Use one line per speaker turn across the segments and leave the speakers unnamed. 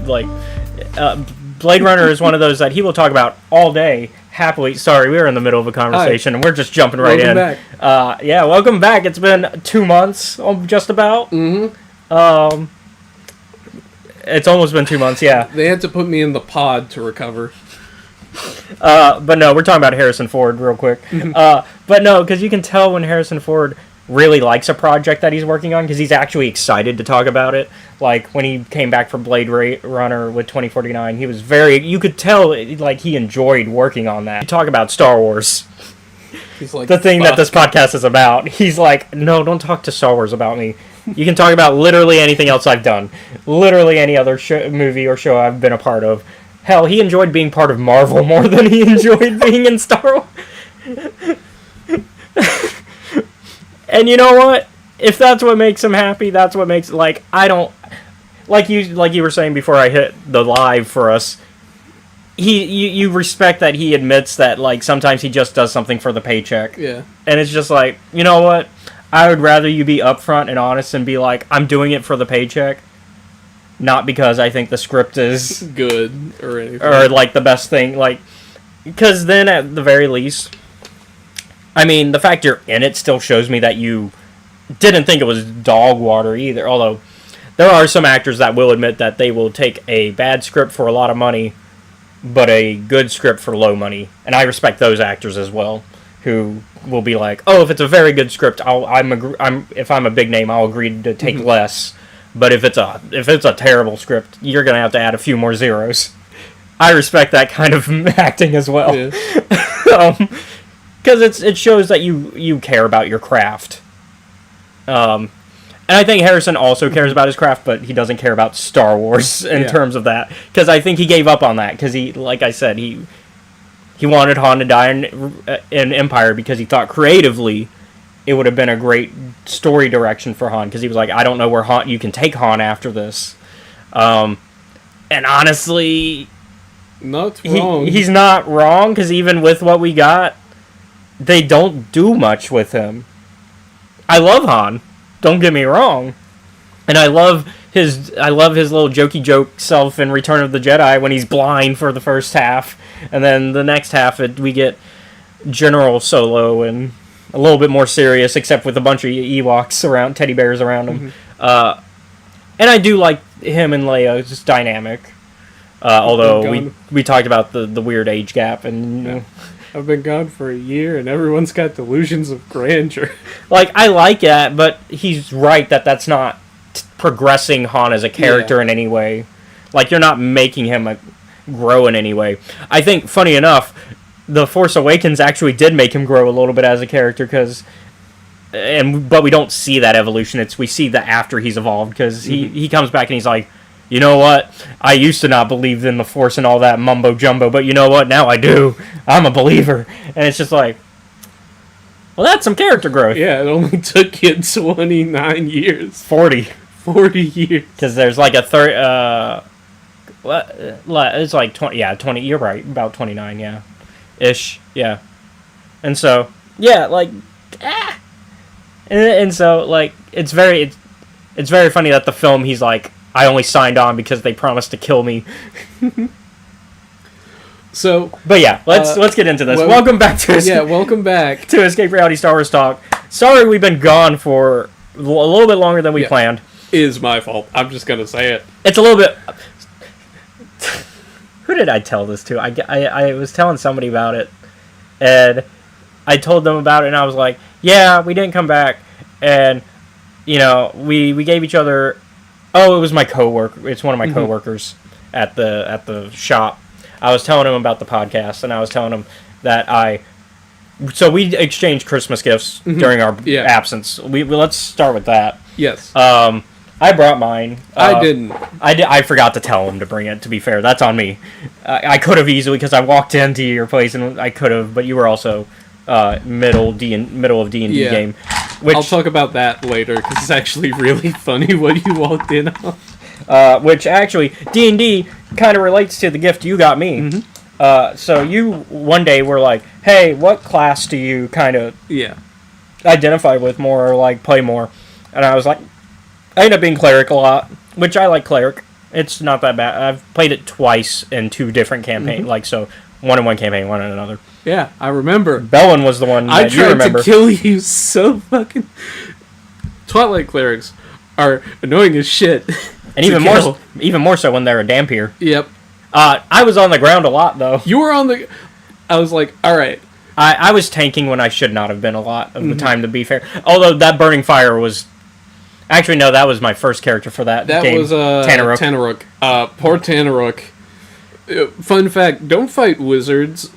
Like, Blade Runner is one of those that he will talk about all day. Happily, sorry, we were in the middle of a conversation and we're just jumping right in.
Back.
Yeah, welcome back. It's been 2 months, just about.
Mm-hmm.
It's almost been 2 months. Yeah.
They had to put me in the pod to recover.
But no, we're talking about Harrison Ford real quick. But no, because you can tell when Harrison Ford really likes a project that he's working on, because he's actually excited to talk about it. Like, when he came back from Blade Runner with 2049, he was you could tell, like, he enjoyed working on that. You talk about Star Wars.
He's like,
the thing that this podcast is about. He's like, no, don't talk to Star Wars about me. You can talk about literally anything else I've done. Literally any other movie or show I've been a part of. Hell, he enjoyed being part of Marvel more than he enjoyed being in Star Wars. And you know what? If that's what makes him happy, that's what makes, like, I don't, like you were saying before I hit the live for us, you respect that he admits that, like, sometimes he just does something for the paycheck.
Yeah.
And it's just like, you know what? I would rather you be upfront and honest and be like, I'm doing it for the paycheck, not because I think the script is
good or anything.
Or, like, the best thing, like, because then at the very least, I mean, the fact you're in it still shows me that you didn't think it was dog water either, although there are some actors that will admit that they will take a bad script for a lot of money, but a good script for low money, and I respect those actors as well, who will be like, oh, if it's a very good script, if I'm a big name, I'll agree to take less, but if it's a terrible script, you're going to have to add a few more zeros. I respect that kind of acting as well. Yeah. Because it shows that you care about your craft. And I think Harrison also cares about his craft, but he doesn't care about Star Wars in terms of that. Because I think he gave up on that. Because he, like I said, he wanted Han to die in Empire because he thought creatively it would have been a great story direction for Han. Because he was like, I don't know where you can take Han after this. And honestly,
not wrong.
He's not wrong, because even with what we got, they don't do much with him. I love Han, don't get me wrong, and I love his little jokey joke self in Return of the Jedi when he's blind for the first half, and then the next half we get General Solo and a little bit more serious, except with a bunch of Ewoks around, teddy bears around him. And I do like him and Leia's dynamic, although we talked about the weird age gap and. You know,
I've been gone for a year, and everyone's got delusions of grandeur.
Like, I like that, but he's right that that's not progressing Han as a character in any way. Like, you're not making him grow in any way. I think, funny enough, The Force Awakens actually did make him grow a little bit as a character, because but we don't see that evolution. We see that after he's evolved, because he comes back and he's like, you know what? I used to not believe in the Force and all that mumbo jumbo, but you know what? Now I do. I'm a believer. And it's just like, well, that's some character growth.
Yeah, it only took you 29 years.
40.
40 years.
Because there's like a third, it's like 20, yeah, 20, you're right, about 29, yeah. Ish, yeah. And so, yeah, like, And so, like, it's very funny that the film, he's like, I only signed on because they promised to kill me.
So,
but yeah, let's get into this. Welcome back to
welcome back
to Escape Reality Star Wars Talk. Sorry we've been gone for a little bit longer than we planned.
It is my fault. I'm just gonna say it.
It's a little bit. Who did I tell this to? I was telling somebody about it, and I told them about it, and I was like, yeah, we didn't come back, and you know, we gave each other. Oh, it was my coworker. It's one of my coworkers at the shop. I was telling him about the podcast, and I was telling him that so we exchanged Christmas gifts during our absence. Let's start with that.
Yes.
I brought mine.
I didn't.
I forgot to tell him to bring it. To be fair, that's on me. I could have easily, because I walked into your place and I could have, but you were also middle of D&D game. Which,
I'll talk about that later, because it's actually really funny what you walked in on.
Which actually, D&D kind of relates to the gift you got me. So you one day were like, hey, what class do you kind of identify with more or like play more? And I was like, I end up being cleric a lot, which I like cleric. It's not that bad. I've played it twice in 2 different campaigns, like so. One in one campaign, one in another.
Yeah, I remember.
Bellin was the one that you remember.
I tried to kill you so fucking... Twilight clerics are annoying as shit.
And even more so when they're a Dampier.
Yep.
I was on the ground a lot, though.
You were on the... I was like, alright.
I was tanking when I should not have been a lot of the time, to be fair. Although that Burning Fire was... Actually, no, that was my first character for that game.
That was Tanaruk. Poor Tanaruk. Fun fact, don't fight wizards,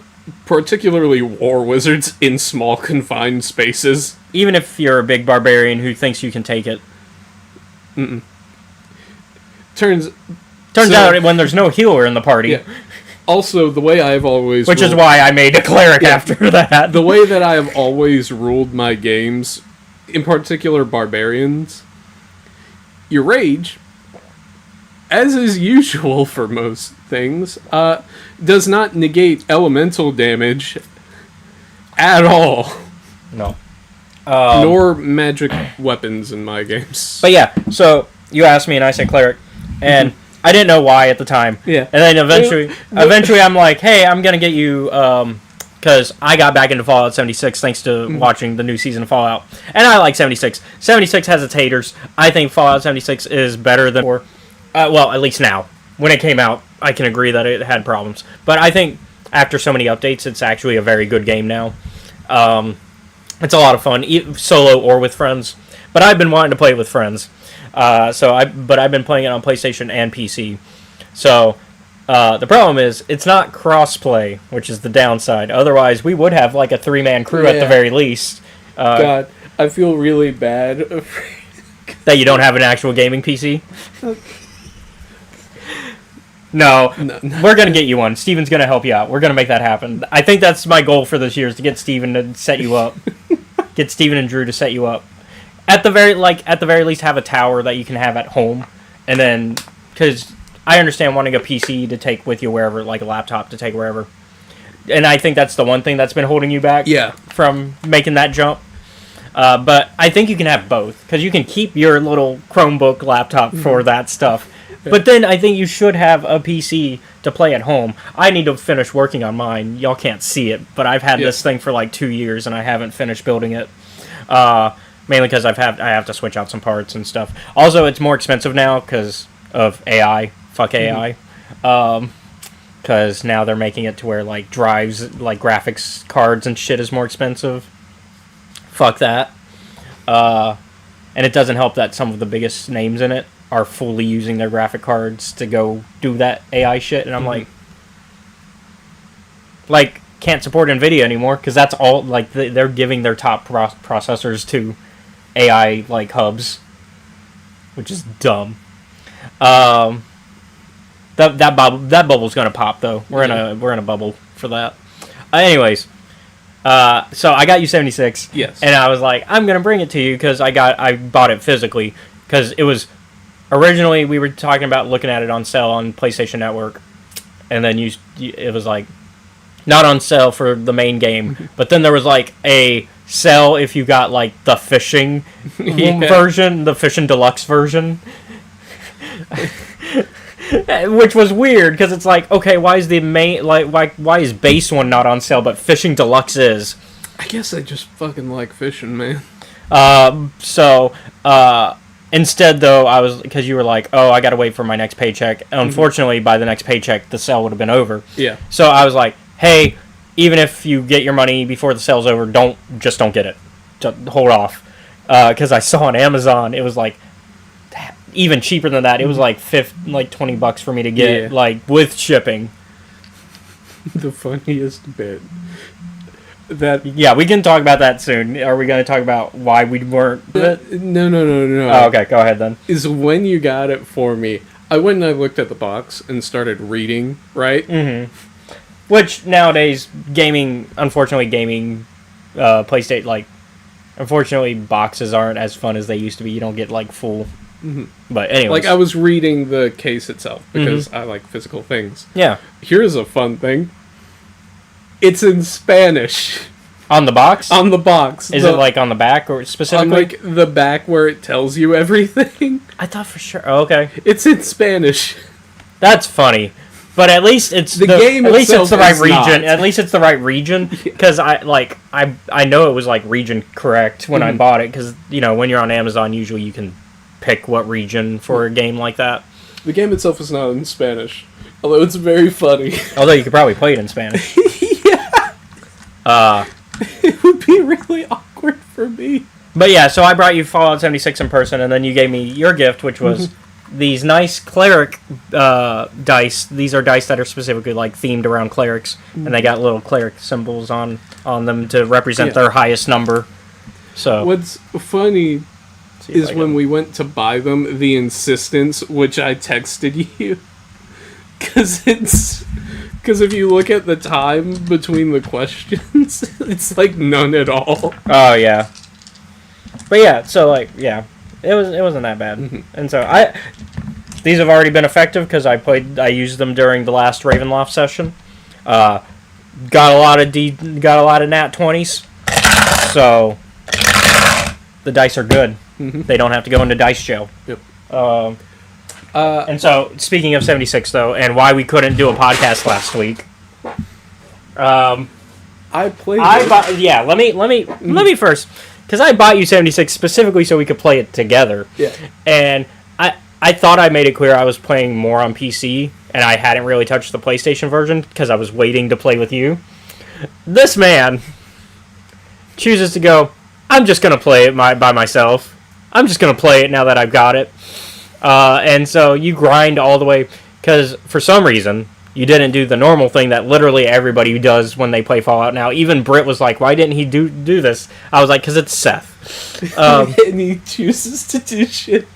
particularly war wizards, in small confined spaces.
Even if you're a big barbarian who thinks you can take it.
Turns
out when there's no healer in the party.
Yeah. Also, the way I've always...
Which is why I made a cleric after that.
The way that I have always ruled my games, in particular barbarians, your rage, as is usual for most things, does not negate elemental damage at all.
No.
Nor magic weapons in my games.
But yeah, so you asked me and I said cleric, and I didn't know why at the time.
Yeah.
And then eventually I'm like, hey, I'm going to get you, because I got back into Fallout 76 thanks to watching the new season of Fallout. And I like 76. 76 has its haters. I think Fallout 76 is better than... well, at least now. When it came out, I can agree that it had problems. But I think after so many updates, it's actually a very good game now. It's a lot of fun, solo or with friends. But I've been wanting to play it with friends. But I've been playing it on PlayStation and PC. So the problem is, it's not cross-play, which is the downside. Otherwise, we would have like a 3-man crew at the very least.
God, I feel really bad.
That you don't have an actual gaming PC? No, we're going to get you one. Steven's going to help you out. We're going to make that happen. I think that's my goal for this year, is to get Steven to set you up. Get Steven and Drew to set you up. At the very least, have a tower that you can have at home. And then, because I understand wanting a PC to take with you wherever, like a laptop to take wherever. And I think that's the one thing that's been holding you back from making that jump. But I think you can have both, because you can keep your little Chromebook laptop for that stuff. But then I think you should have a PC to play at home. I need to finish working on mine. Y'all can't see it, but I've had this thing for like 2 years, and I haven't finished building it. Mainly because I have to switch out some parts and stuff. Also, it's more expensive now because of AI. Fuck AI. Because now they're making it to where like drives, like graphics cards and shit is more expensive. Fuck that. And it doesn't help that some of the biggest names in it are fully using their graphic cards to go do that AI shit. And I'm like, can't support NVIDIA anymore, because that's all, like, they're giving their top processors to AI like hubs, which is dumb. That bubble's gonna pop though. We're in a bubble for that. Anyways, so I got you 76.
Yes.
And I was like, I'm gonna bring it to you because I bought it physically because it was originally we were talking about looking at it on sale on PlayStation Network, and then it was like not on sale for the main game, but then there was like a sale if you got like the fishing version, the fishing deluxe version. Which was weird because it's like, okay, why is the main why is base one not on sale but fishing deluxe is?
I guess I just fucking like fishing, man.
Instead though, I was because you were like, oh, I gotta wait for my next paycheck. Unfortunately, by the next paycheck, the sale would have been over.
Yeah.
So I was like, hey, even if you get your money before the sale's over, don't get it. Just hold off, because I saw on Amazon it was like even cheaper than that. It was like $20 for me to get like with shipping.
The funniest bit.
Yeah, we can talk about that soon. Are we going to talk about why we weren't?
No.
Oh, okay, go ahead then.
Is when you got it for me. I went and I looked at the box and started reading, right?
Mm-hmm. Which nowadays, unfortunately, PlayStation, like, unfortunately, boxes aren't as fun as they used to be. You don't get like full. Mm-hmm. But anyway,
like I was reading the case itself because I like physical things.
Yeah.
Here's a fun thing. It's in Spanish.
On the box?
On the box.
Is it like on the back or specifically?
On like the back where it tells you everything.
I thought for sure. Oh, okay.
It's in Spanish.
That's funny. But at least it's
the game.
At least it's the right region.
Not.
At least it's the right region because I know it was like region correct when I bought it because when you're on Amazon usually you can pick what region for a game like that.
The game itself is not in Spanish, although it's very funny.
Although you could probably play it in Spanish.
It would be really awkward for me.
But yeah, so I brought you Fallout 76 in person, and then you gave me your gift, which was these nice cleric dice. These are dice that are specifically like themed around clerics, and they got little cleric symbols on them to represent their highest number. So
what's funny is when we went to buy them, the insistence, which I texted you, because if you look at the time between the questions, it's like none at all.
Oh yeah, but yeah, so like it wasn't that bad, and so these have already been effective because I used them during the last Ravenloft session. Got a lot of nat 20s, so the dice are good. They don't have to go into dice jail.
Yep.
And so, speaking of 76, though, and why we couldn't do a podcast last week,
I played.
Let me first, because I bought you 76 specifically so we could play it together.
Yeah.
And I thought I made it clear I was playing more on PC, and I hadn't really touched the PlayStation version because I was waiting to play with you. This man chooses to go, I'm just gonna play it by myself. I'm just gonna play it now that I've got it. And so you grind all the way, because for some reason, you didn't do the normal thing that literally everybody does when they play Fallout now. Even Britt was like, why didn't he do this? I was like, because it's Seth.
And he chooses to do shit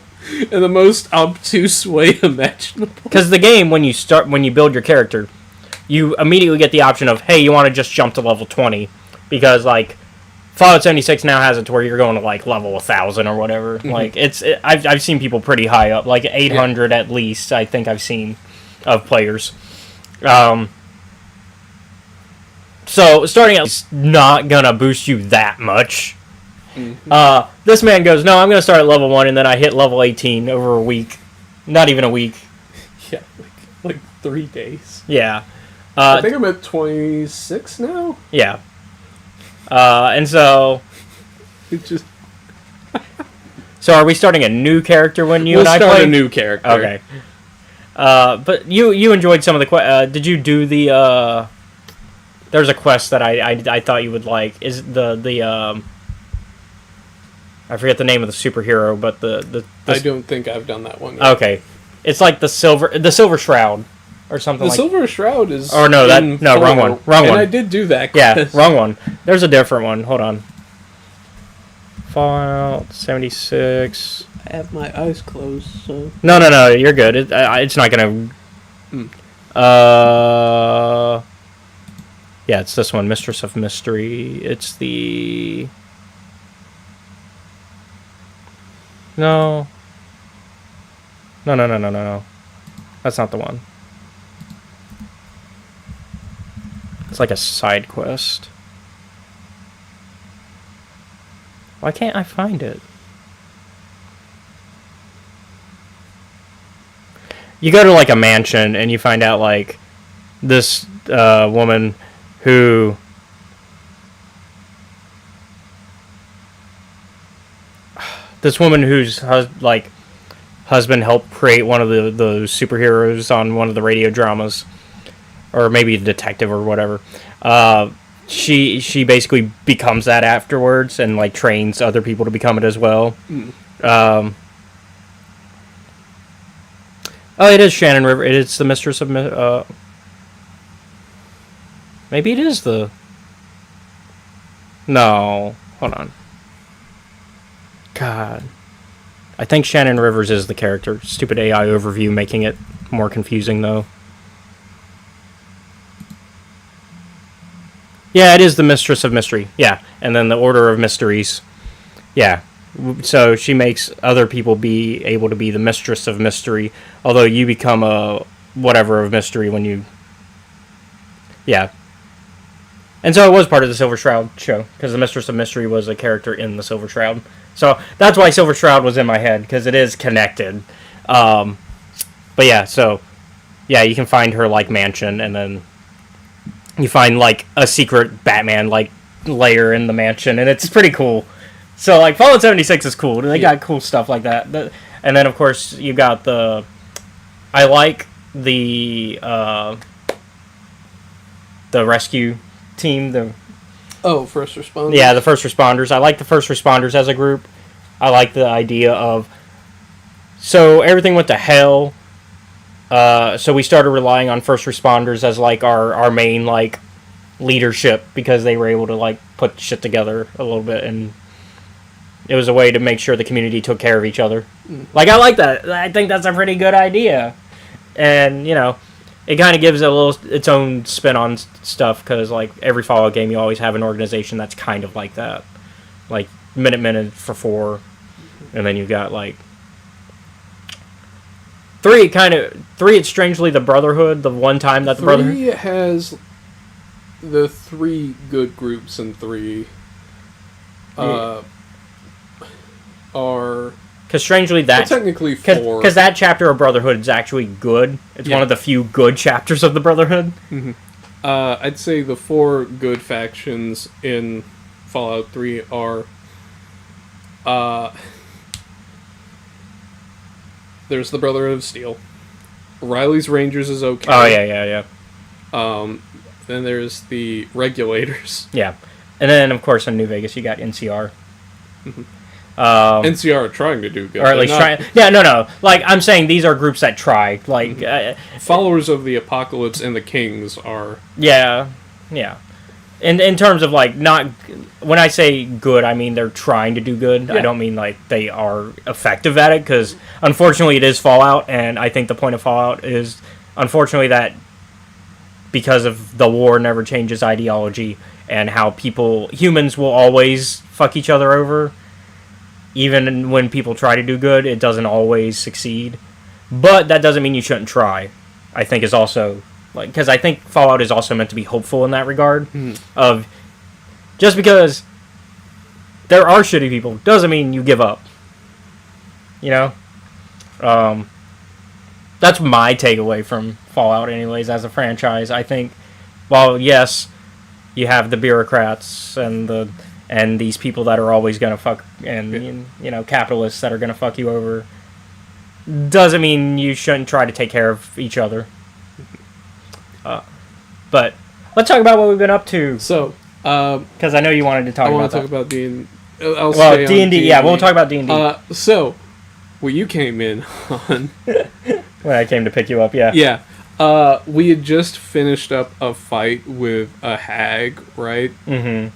in the most obtuse way imaginable.
Because the game, when you build your character, you immediately get the option of, hey, you want to just jump to level 20. Because, like, Fallout 76 now has it to where you're going to like level 1,000 or whatever. Like I've seen people pretty high up, like 800 at least. I think I've seen of players. So starting out is not gonna boost you that much. This man goes, no, I'm gonna start at level 1 and then I hit level 18 over a week. Not even a week.
Yeah, like 3 days.
Yeah.
I think I'm at 26 now.
Yeah. And so...
It just...
So are we starting a new character when you
we'll
and I play?
We'll start a new character.
Okay. But you enjoyed some of the did you do the... There's a quest that I thought you would like. Is the I forget the name of the superhero, but the
I don't think I've done that one yet.
Okay. It's like the Silver Shroud. Or something
the Silver Shroud is...
Oh, no, wrong one.
And I did do that quest.
Yeah, wrong one. There's a different one. Hold on. Fallout 76.
I have my eyes closed, so...
No, you're good. It's not gonna... Yeah, it's this one, Mistress of Mystery. It's the... No. No. That's not the one. It's like a side quest. Why can't I find it? You go to like a mansion and you find out like this woman who whose husband helped create one of the superheroes on one of the radio dramas, or maybe a detective or whatever. She basically becomes that afterwards and like trains other people to become it as well. Oh, it is Shannon River. It's the Mistress of... maybe it is the... No. Hold on. God. I think Shannon Rivers is the character. Stupid AI overview making it more confusing, though. Yeah, it is the Mistress of Mystery. Yeah, and then the Order of Mysteries. Yeah. So she makes other people be able to be the Mistress of Mystery, although you become a whatever of mystery when you... Yeah. And so it was part of the Silver Shroud show, because the Mistress of Mystery was a character in the Silver Shroud. So that's why Silver Shroud was in my head, because it is connected. But yeah, so... Yeah, you can find her, like, mansion, and then... You find, like, a secret Batman, like, lair in the mansion, and it's pretty cool. So, like, Fallout 76 is cool. They got cool stuff like that. And then, of course, you got the... I like the rescue team.
First responders?
Yeah, the first responders. I like the first responders as a group. I like the idea of... So, everything went to hell. So we started relying on first responders as, like, our main, like, leadership, because they were able to, like, put shit together a little bit, and... It was a way to make sure the community took care of each other. Like, I like that. I think that's a pretty good idea. And, you know, it kind of gives it its own spin on stuff, because, like, every Fallout game, you always have an organization that's kind of like that. Like, Minutemen for 4, and then you've got, like... 3, it's strangely the Brotherhood, the one time that the Brotherhood...
3 has the 3 good groups, and 3... are...
Because strangely that...
Well, technically 4.
Because that chapter of Brotherhood is actually good. It's one of the few good chapters of the Brotherhood.
Mm-hmm. I'd say the 4 good factions in Fallout 3 are... there's the Brotherhood of Steel. Riley's Rangers is okay.
Oh, yeah.
Then there's the Regulators.
Yeah. And then, of course, in New Vegas, you got NCR.
Mm-hmm. NCR are trying to do good.
Or at least trying... Yeah, no. Like, I'm saying these are groups that try. Like...
Followers of the Apocalypse and the Kings are...
Yeah. In terms of, like, not... When I say good, I mean they're trying to do good. Yeah. I don't mean, like, they are effective at it, because, unfortunately, it is Fallout, and I think the point of Fallout is, unfortunately, that because of the war never changes ideology, and how humans will always fuck each other over. Even when people try to do good, it doesn't always succeed. But that doesn't mean you shouldn't try. I think is also... like, because I think Fallout is also meant to be hopeful in that regard. Of... Just because there are shitty people doesn't mean you give up. You know? That's my takeaway from Fallout anyways as a franchise. I think, while yes, you have the bureaucrats and these people that are always going to fuck, and, you know, capitalists that are going to fuck you over, doesn't mean you shouldn't try to take care of each other. But let's talk about what we've been up to.
So,
because I know you wanted to talk about that.
I want to talk about D&D.
Well, D&D, yeah, we'll talk about D&D.
So, where you came in on...
when I came to pick you up, yeah.
Yeah. We had just finished up a fight with a hag, right?
Mm-hmm.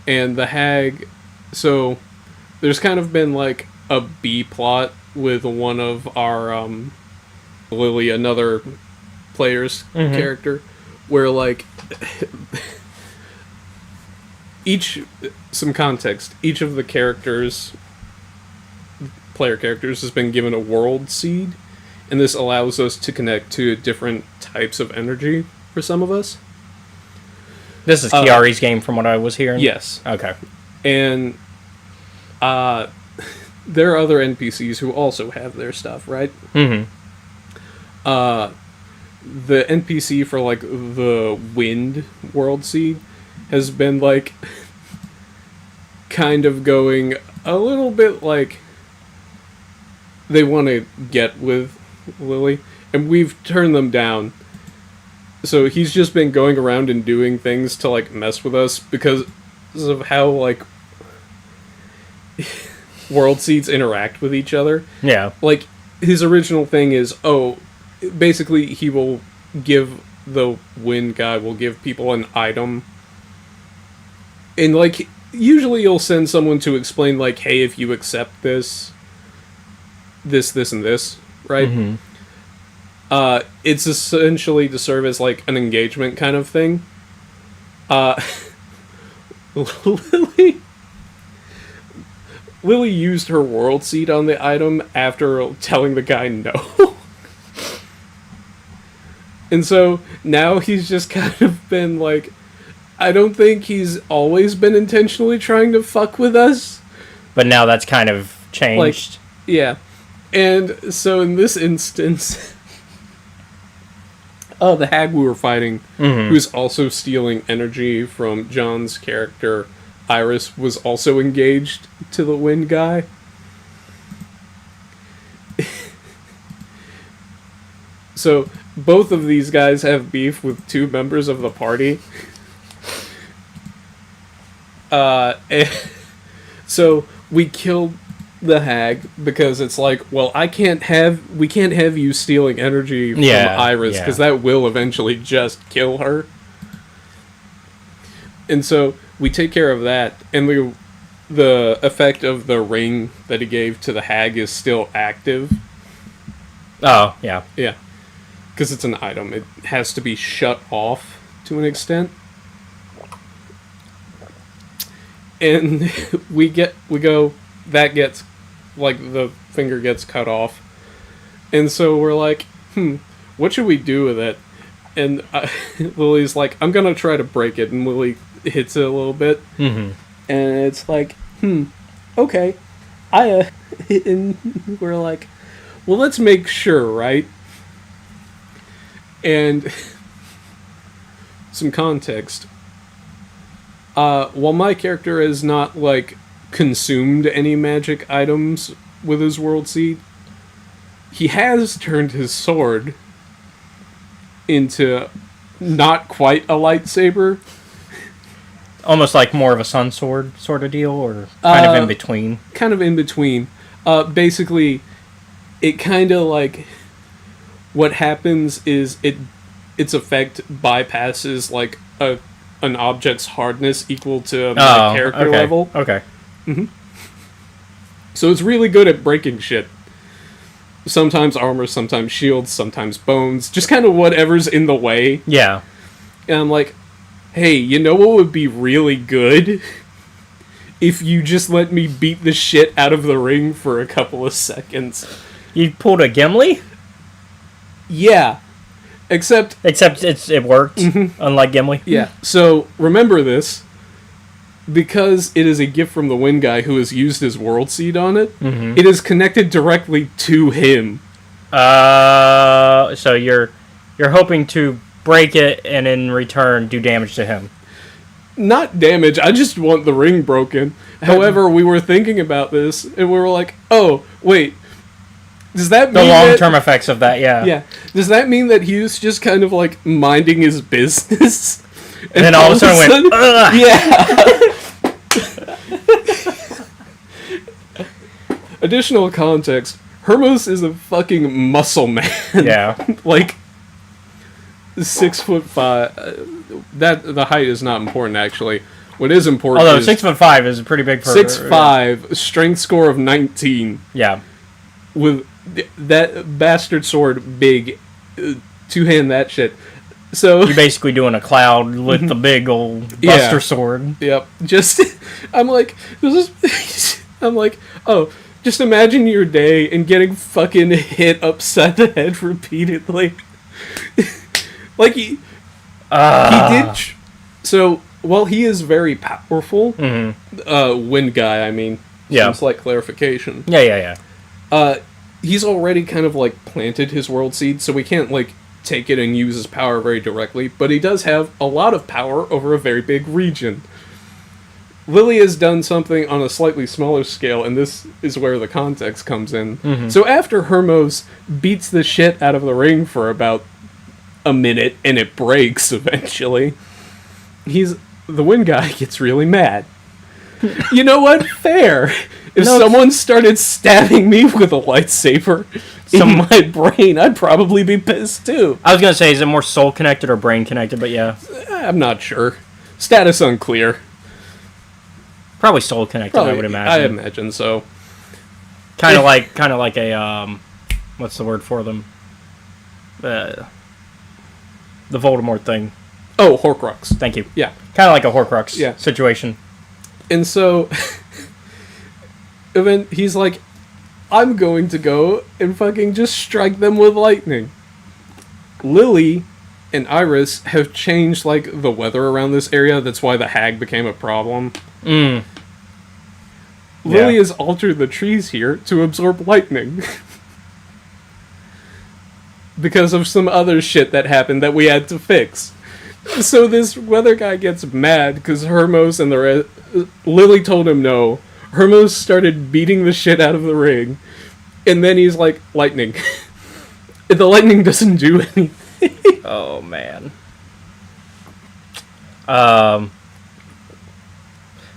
And the hag... So, there's kind of been like a B plot with one of our Lily, another player's character, where like some context, each of the player characters has been given a world seed, and this allows us to connect to different types of energy for some of us.
This is Kiari's game from what I was hearing?
Yes.
Okay.
And there are other NPCs who also have their stuff, right?
Mm-hmm.
The NPC for, like, the wind world seed has been, like, kind of going a little bit, like, they want to get with Lily, and we've turned them down. So he's just been going around and doing things to, like, mess with us because of how, like, world seeds interact with each other.
Yeah.
Like, his original thing is, basically he will give, the wind guy will give people an item. And, like, usually you'll send someone to explain, like, hey, if you accept this, and this, right?
Mm-hmm.
It's essentially to serve as, like, an engagement kind of thing. Lily used her world seed on the item after telling the guy no. And so now he's just kind of been like, I don't think he's always been intentionally trying to fuck with us.
But now that's kind of changed.
Like, yeah. And so in this instance, the hag we were fighting, who's also stealing energy from John's character, Iris, was also engaged to the wind guy. So both of these guys have beef with two members of the party. So we killed the hag because it's like, well, we can't have you stealing energy from Iris because that will eventually just kill her. And so we take care of that, and the effect of the ring that he gave to the hag is still active.
Oh, yeah.
Yeah. Because it's an item. It has to be shut off to an extent. And that gets, like, the finger gets cut off. And so we're like, what should we do with it? And Lily's like, I'm gonna try to break it. And Lily hits it a little bit. Mm-hmm. And it's like, okay. And we're like, well, let's make sure, right? And some context. While my character has not, like, consumed any magic items with his world seed, he has turned his sword into not quite a lightsaber.
Almost like more of a sun sword sort of deal, or kind of in between?
Kind of in between. Basically, it kind of, like, what happens is its effect bypasses, like, an object's hardness equal to my character level.
Okay.
Mm-hmm. So it's really good at breaking shit. Sometimes armor, sometimes shields, sometimes bones. Just kind of whatever's in the way.
Yeah.
And I'm like, hey, you know what would be really good? If you just let me beat the shit out of the ring for a couple of seconds.
You pulled a Gimli?
Yeah. Except
it worked, unlike Gimli.
Yeah. So remember this, because it is a gift from the wind guy who has used his world seed on it. It is connected directly to him.
So you're hoping to break it and in return do damage to him.
Not damage. I just want the ring broken. However, we were thinking about this and we were like, oh wait. Does that mean
the long-term effects of that? Yeah.
Yeah. Does that mean that he was just kind of like minding his business,
and then all of a sudden went, ugh!
Yeah. Additional context: Hermos is a fucking muscle man.
Yeah.
Like 6'5". That the height is not important actually. What is important
Although
is
6'5" is pretty big for
6'5", strength score of 19,
Yeah.
with that bastard sword big, two-hand that shit. So
You're basically doing a cloud with the big old Buster sword.
Yep. Just, I'm like, I'm like, oh, just imagine your day and getting fucking hit upside the head repeatedly. Like he did. So while he is very powerful, wind guy, I mean,
Yeah.
some slight clarification.
Yeah.
He's already kind of like planted his world seed, so we can't like take it and use his power very directly, but he does have a lot of power over a very big region. Lily has done something on a slightly smaller scale, and this is where the context comes in. So after Hermos beats the shit out of the ring for about a minute, and it breaks eventually, the wind guy gets really mad. You know what? Fair. If someone started stabbing me with a lightsaber in my brain, I'd probably be pissed too.
I was gonna say, is it more soul connected or brain connected? But yeah,
I'm not sure. Status unclear.
probably soul connected. I would imagine.
I imagine so.
Kind of like a what's the word for them? The Voldemort thing.
Oh, Horcrux.
Thank you.
Yeah.
Kind of like a Horcrux
Yeah.
situation.
And so, and then he's like, I'm going to go and fucking just strike them with lightning. Lily and Iris have changed, like, the weather around this area. That's why the hag became a problem. Lily has altered the trees here to absorb lightning. Because of some other shit that happened that we had to fix. So this weather guy gets mad because Hermos and Lily told him no. Hermos started beating the shit out of the ring. And then he's like, lightning. The lightning doesn't do anything.
Oh man.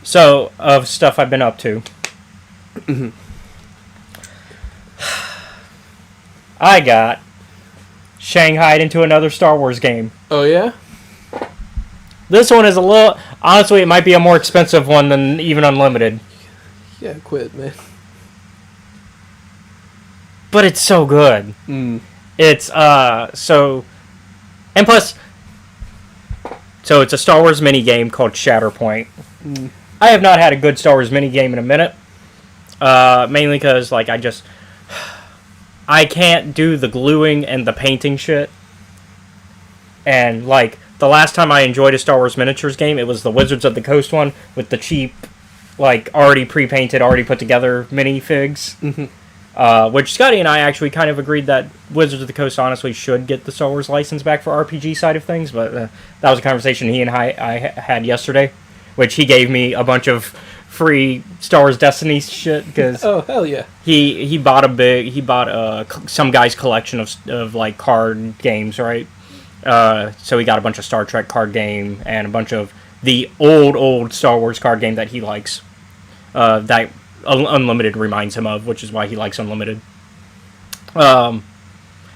So of stuff I've been up to. I got shanghaied into another Star Wars game.
Oh yeah?
This one is a little... Honestly, it might be a more expensive one than even Unlimited.
Yeah, quit, man.
But it's so good. It's, so... And plus... So it's a Star Wars mini-game called Shatterpoint. I have not had a good Star Wars mini-game in a minute. Mainly because, like, I can't do the gluing and the painting shit. And, like... The last time I enjoyed a Star Wars miniatures game, it was the Wizards of the Coast one with the cheap, like, already pre-painted, already put together minifigs. Which Scotty and I actually kind of agreed that Wizards of the Coast honestly should get the Star Wars license back for RPG side of things, but that was a conversation he and I had yesterday, which he gave me a bunch of free Star Wars Destiny shit because
oh hell yeah,
he bought some guy's collection of like card games, right? So he got a bunch of Star Trek card game and a bunch of the old Star Wars card game that he likes. That Unlimited reminds him of, which is why he likes Unlimited. But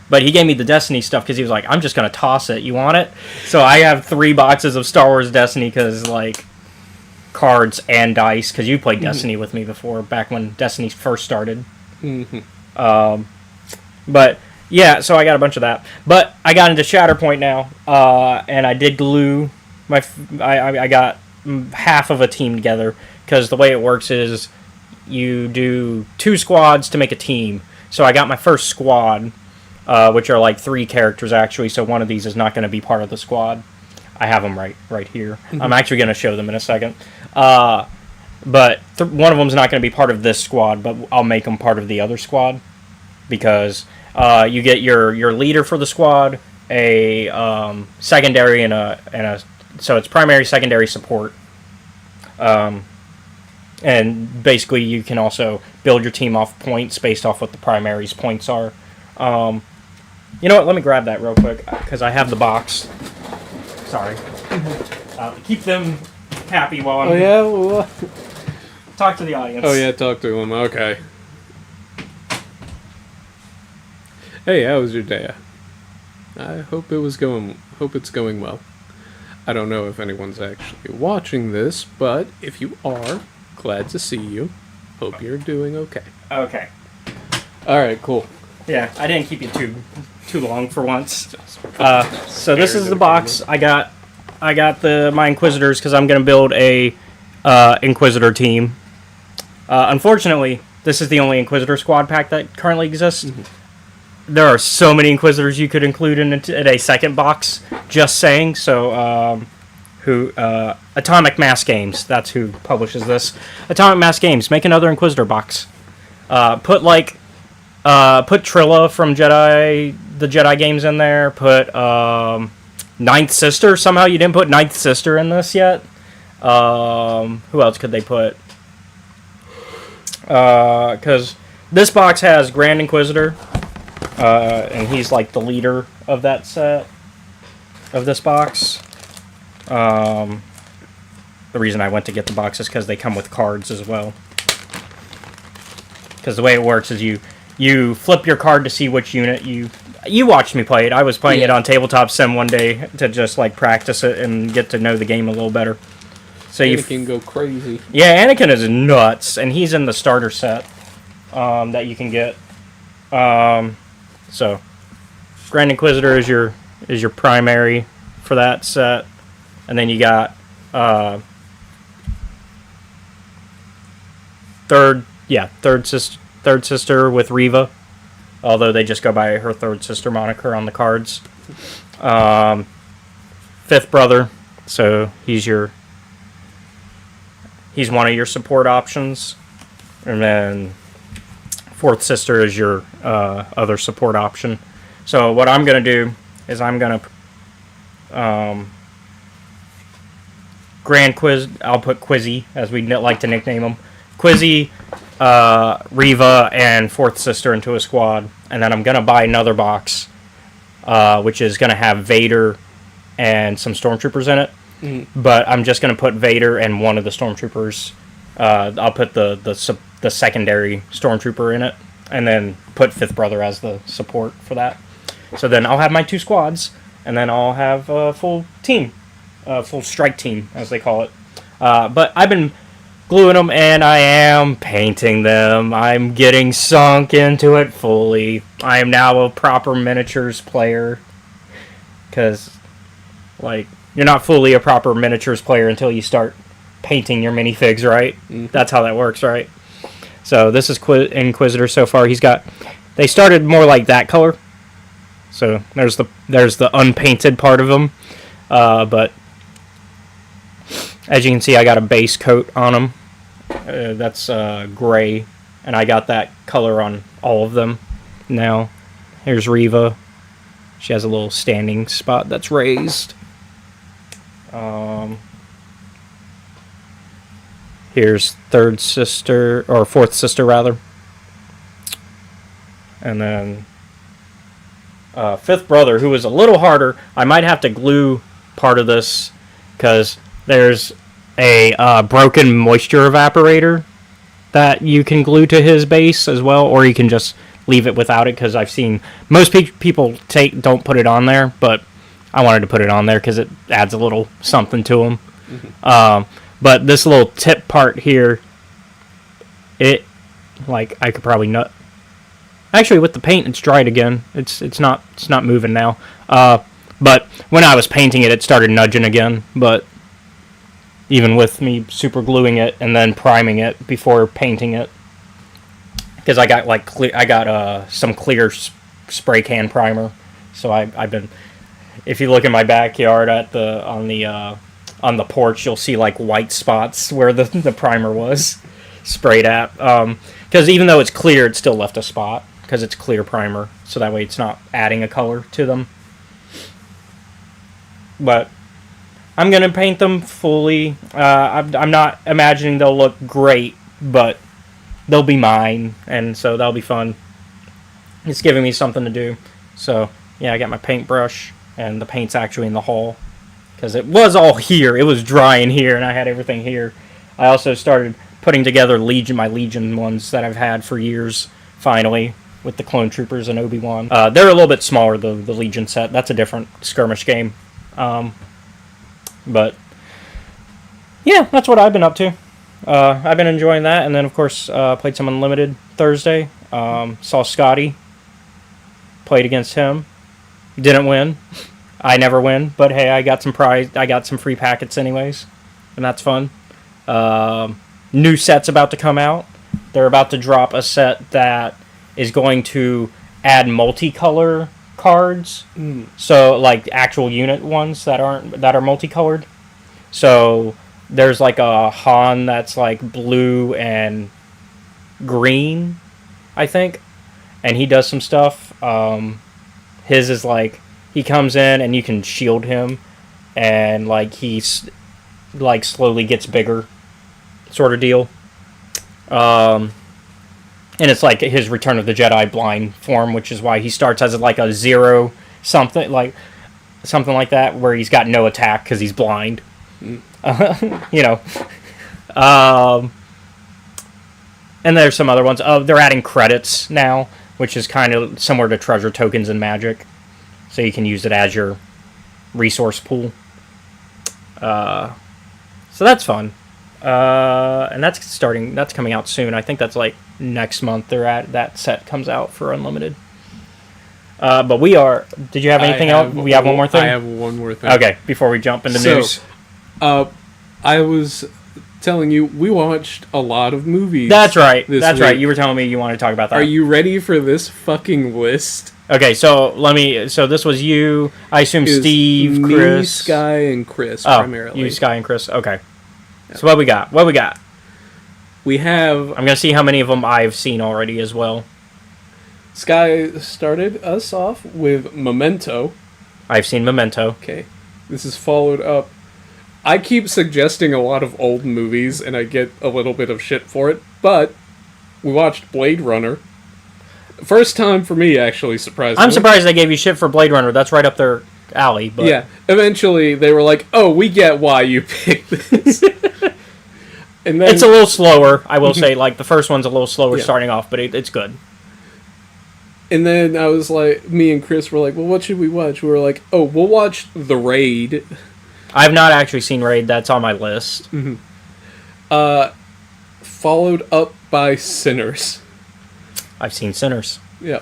he gave me the Destiny stuff because he was like, I'm just going to toss it. You want it? So I have 3 boxes of Star Wars Destiny because, like, cards and dice. Because you played Destiny with me before, back when Destiny first started. But... yeah, so I got a bunch of that. But I got into Shatterpoint now, and I did glue I got half of a team together, because the way it works is you do 2 squads to make a team. So I got my first squad, which are like 3 characters actually, so one of these is not going to be part of the squad. I have them right here. I'm actually going to show them in a second. But one of them's not going to be part of this squad, but I'll make them part of the other squad, because... you get your leader for the squad, a secondary, and a so it's primary, secondary, support, and basically you can also build your team off points based off what the primary's points are. You know what? Let me grab that real quick because I have the box. Sorry. Keep them happy while I'm.
Oh yeah. Well,
talk to the audience.
oh yeah, talk to them. Okay. Hey, how was your day? I hope it's going well. I don't know if anyone's actually watching this, but if you are, glad to see you. Hope you're doing okay.
Okay.
All right, cool.
Yeah, I didn't keep you too long for once. So this is the box. I got my Inquisitors because I'm gonna build a Inquisitor team. Unfortunately, this is the only Inquisitor squad pack that currently exists. There are so many Inquisitors you could include in a second box. Just saying. So, Atomic Mass Games. That's who publishes this. Atomic Mass Games. Make another Inquisitor box. Put Trilla from the Jedi games in there. Put Ninth Sister. Somehow you didn't put Ninth Sister in this yet. Who else could they put? Because this box has Grand Inquisitor, and he's like the leader of that set, of this box. The reason I went to get the box is because they come with cards as well. Because the way it works is you flip your card to see which unit you watched me play it. I was playing it on Tabletop Sim one day to just like practice it and get to know the game a little better. So
Anakin go crazy.
Yeah, Anakin is nuts, and he's in the starter set that you can get. So, Grand Inquisitor is your primary for that set, and then you got third sister with Reva, although they just go by her third sister moniker on the cards. Fifth brother, so he's one of your support options, and then fourth sister is your other support option. So what I'm going to do is I'm going to I'll put Quizzy, as we like to nickname him. Quizzy, Reva, and fourth sister into a squad, and then I'm going to buy another box, which is going to have Vader and some stormtroopers in it. But I'm just going to put Vader and one of the stormtroopers. I'll put the secondary stormtrooper in it, and then put fifth brother as the support for that. So then I'll have my two squads, and then I'll have a full team, full strike team as they call it. But I've been gluing them, and I am painting them. I'm getting sunk into it fully. I am now a proper miniatures player, because like, you're not fully a proper miniatures player until you start painting your minifigs, right? That's how that works, right? So this is Inquisitor so far. They started more like that color. So there's the unpainted part of them. But as you can see, I got a base coat on them. That's gray, and I got that color on all of them now. Here's Reva. She has a little standing spot that's raised. Here's third sister, or fourth sister rather, and then fifth brother, who is a little harder. I might have to glue part of this because there's a broken moisture evaporator that you can glue to his base as well, or you can just leave it without it, because I've seen most people don't put it on there, but I wanted to put it on there because it adds a little something to them. But this little tip part here, I could probably not. Actually, with the paint, it's dried again. It's not moving now. But when I was painting it, it started nudging again. But even with me super gluing it and then priming it before painting it, because I got some clear spray can primer, so I've been. If you look in my backyard on the porch, you'll see like white spots where the primer was sprayed at. Because even though it's clear, it still left a spot because it's clear primer, so that way it's not adding a color to them. But I'm gonna paint them fully. I'm not imagining they'll look great, but they'll be mine, and so that'll be fun. It's giving me something to do. So yeah, I got my paintbrush. And the paint's actually in the hall, because it was all here. It was dry in here, and I had everything here. I also started putting together my Legion ones that I've had for years, finally, with the Clone Troopers and Obi-Wan. They're a little bit smaller, the Legion set. That's a different skirmish game. But yeah, that's what I've been up to. I've been enjoying that, and then of course played some Unlimited Thursday. Saw Scotty. Played against him. Didn't win. I never win, but hey, I got some prize. I got some free packets anyways, and that's fun. New set's about to come out. They're about to drop a set that is going to add multicolor cards. So like actual unit ones that are multicolored. So there's like a Han that's like blue and green, I think, and he does some stuff. His is like he comes in and you can shield him, and like he's like slowly gets bigger, sort of deal. And it's like his Return of the Jedi blind form, which is why he starts as like a 0 something like that, where he's got no attack because he's blind. You know. And there's some other ones. They're adding credits now, which is kind of similar to treasure tokens in Magic, so you can use it as your resource pool. So that's fun. And that's coming out soon. I think that's like next month. That set comes out for Unlimited. But we are. Did you have anything else? We have one more thing.
I have one more thing.
Okay, before we jump into news.
I was telling you we watched a lot of movies.
That's right.
That's
right. You were telling me you wanted to talk about that.
Are you ready for this fucking list?
Okay, so So this was you. I assume Steve,
me,
Chris,
Sky, and Chris primarily.
You, Sky, and Chris. Okay. So what we got?
We have.
I'm gonna see how many of them I've seen already as well.
Sky started us off with Memento.
I've seen Memento.
Okay. This is followed up. I keep suggesting a lot of old movies, and I get a little bit of shit for it, but we watched Blade Runner. First time for me, actually, surprisingly.
I'm surprised they gave you shit for Blade Runner. That's right up their alley. But
yeah. Eventually, they were like, oh, we get why you picked this. And then,
it's a little slower, I will say. Like, the first one's a little slower starting off, but it's good.
And then I was like, me and Chris were like, well, what should we watch? We were like, oh, we'll watch The Raid.
I've not actually seen Raid. That's on my list.
Mm-hmm. Followed up by Sinners.
I've seen Sinners.
Yeah.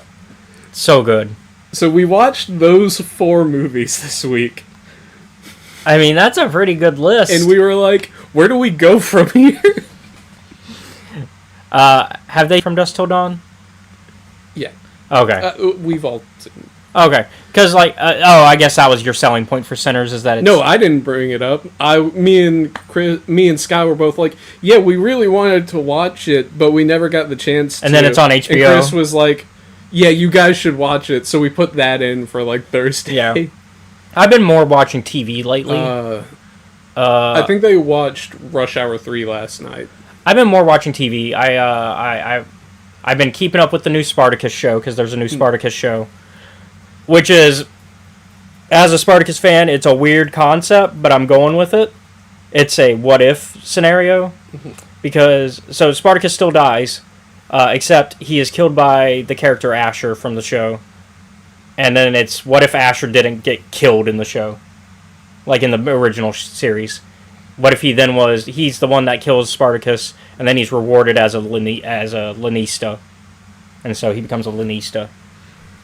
So good.
So we watched those 4 movies this week.
I mean, that's a pretty good list.
And we were like, where do we go from here?
Have they From Dusk Till Dawn?
Yeah.
Okay.
We've all seen.
Okay. Because, like, I guess that was your selling point for Sinners, is that it's...
No, I didn't bring it up. Me and Sky were both like, yeah, we really wanted to watch it, but we never got the chance to.
And then it's on HBO.
And Chris was like, yeah, you guys should watch it. So we put that in for, like, Thursday.
Yeah. I've been more watching TV lately.
I think they watched Rush Hour 3 last night.
I've been more watching TV. I've been keeping up with the new Spartacus show, because there's a new Spartacus show. Which is, as a Spartacus fan, it's a weird concept, but I'm going with it. It's a what-if scenario. Because, so Spartacus still dies, except he is killed by the character Asher from the show. And then it's, what if Asher didn't get killed in the show? Like in the original series. What if he then he's the one that kills Spartacus, and then he's rewarded as a Lanista. And so he becomes a Lanista.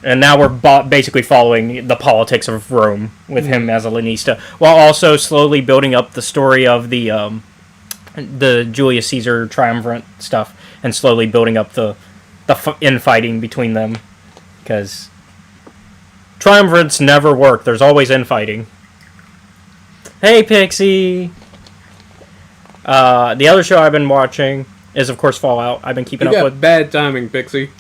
And now we're basically following the politics of Rome with him as a Lanista, while also slowly building up the story of the Julius Caesar triumvirate stuff, and slowly building up the infighting between them, because triumvirates never work. There's always infighting. Hey, Pixie. The other show I've been watching is, of course, Fallout. I've been keeping up with
bad timing, Pixie.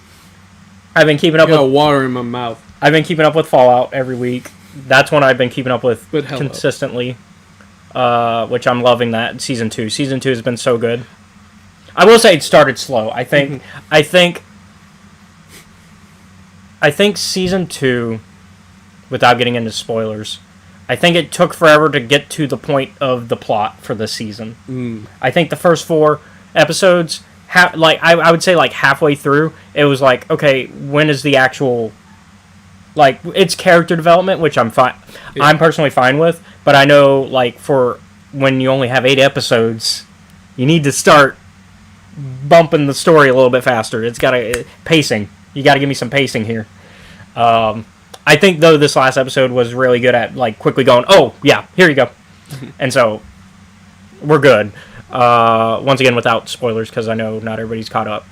I've been keeping up with
water in my mouth.
I've been keeping up with Fallout every week. That's one I've been keeping up with consistently. Which I'm loving that. Season 2. Season 2 has been so good. I will say it started slow. I think Season 2, without getting into spoilers, I think it took forever to get to the point of the plot for this season. I think the first 4 episodes, I would say like halfway through, it was like, okay, when is the actual, like, it's character development, which I'm personally fine with, But I know, like, for when you only have 8 episodes, you need to start bumping the story a little bit faster. It's got to pacing. You got to give me some pacing here. I think though this last episode was really good at like quickly going, oh yeah, here you go, and so we're good. Once again, without spoilers, because I know not everybody's caught up,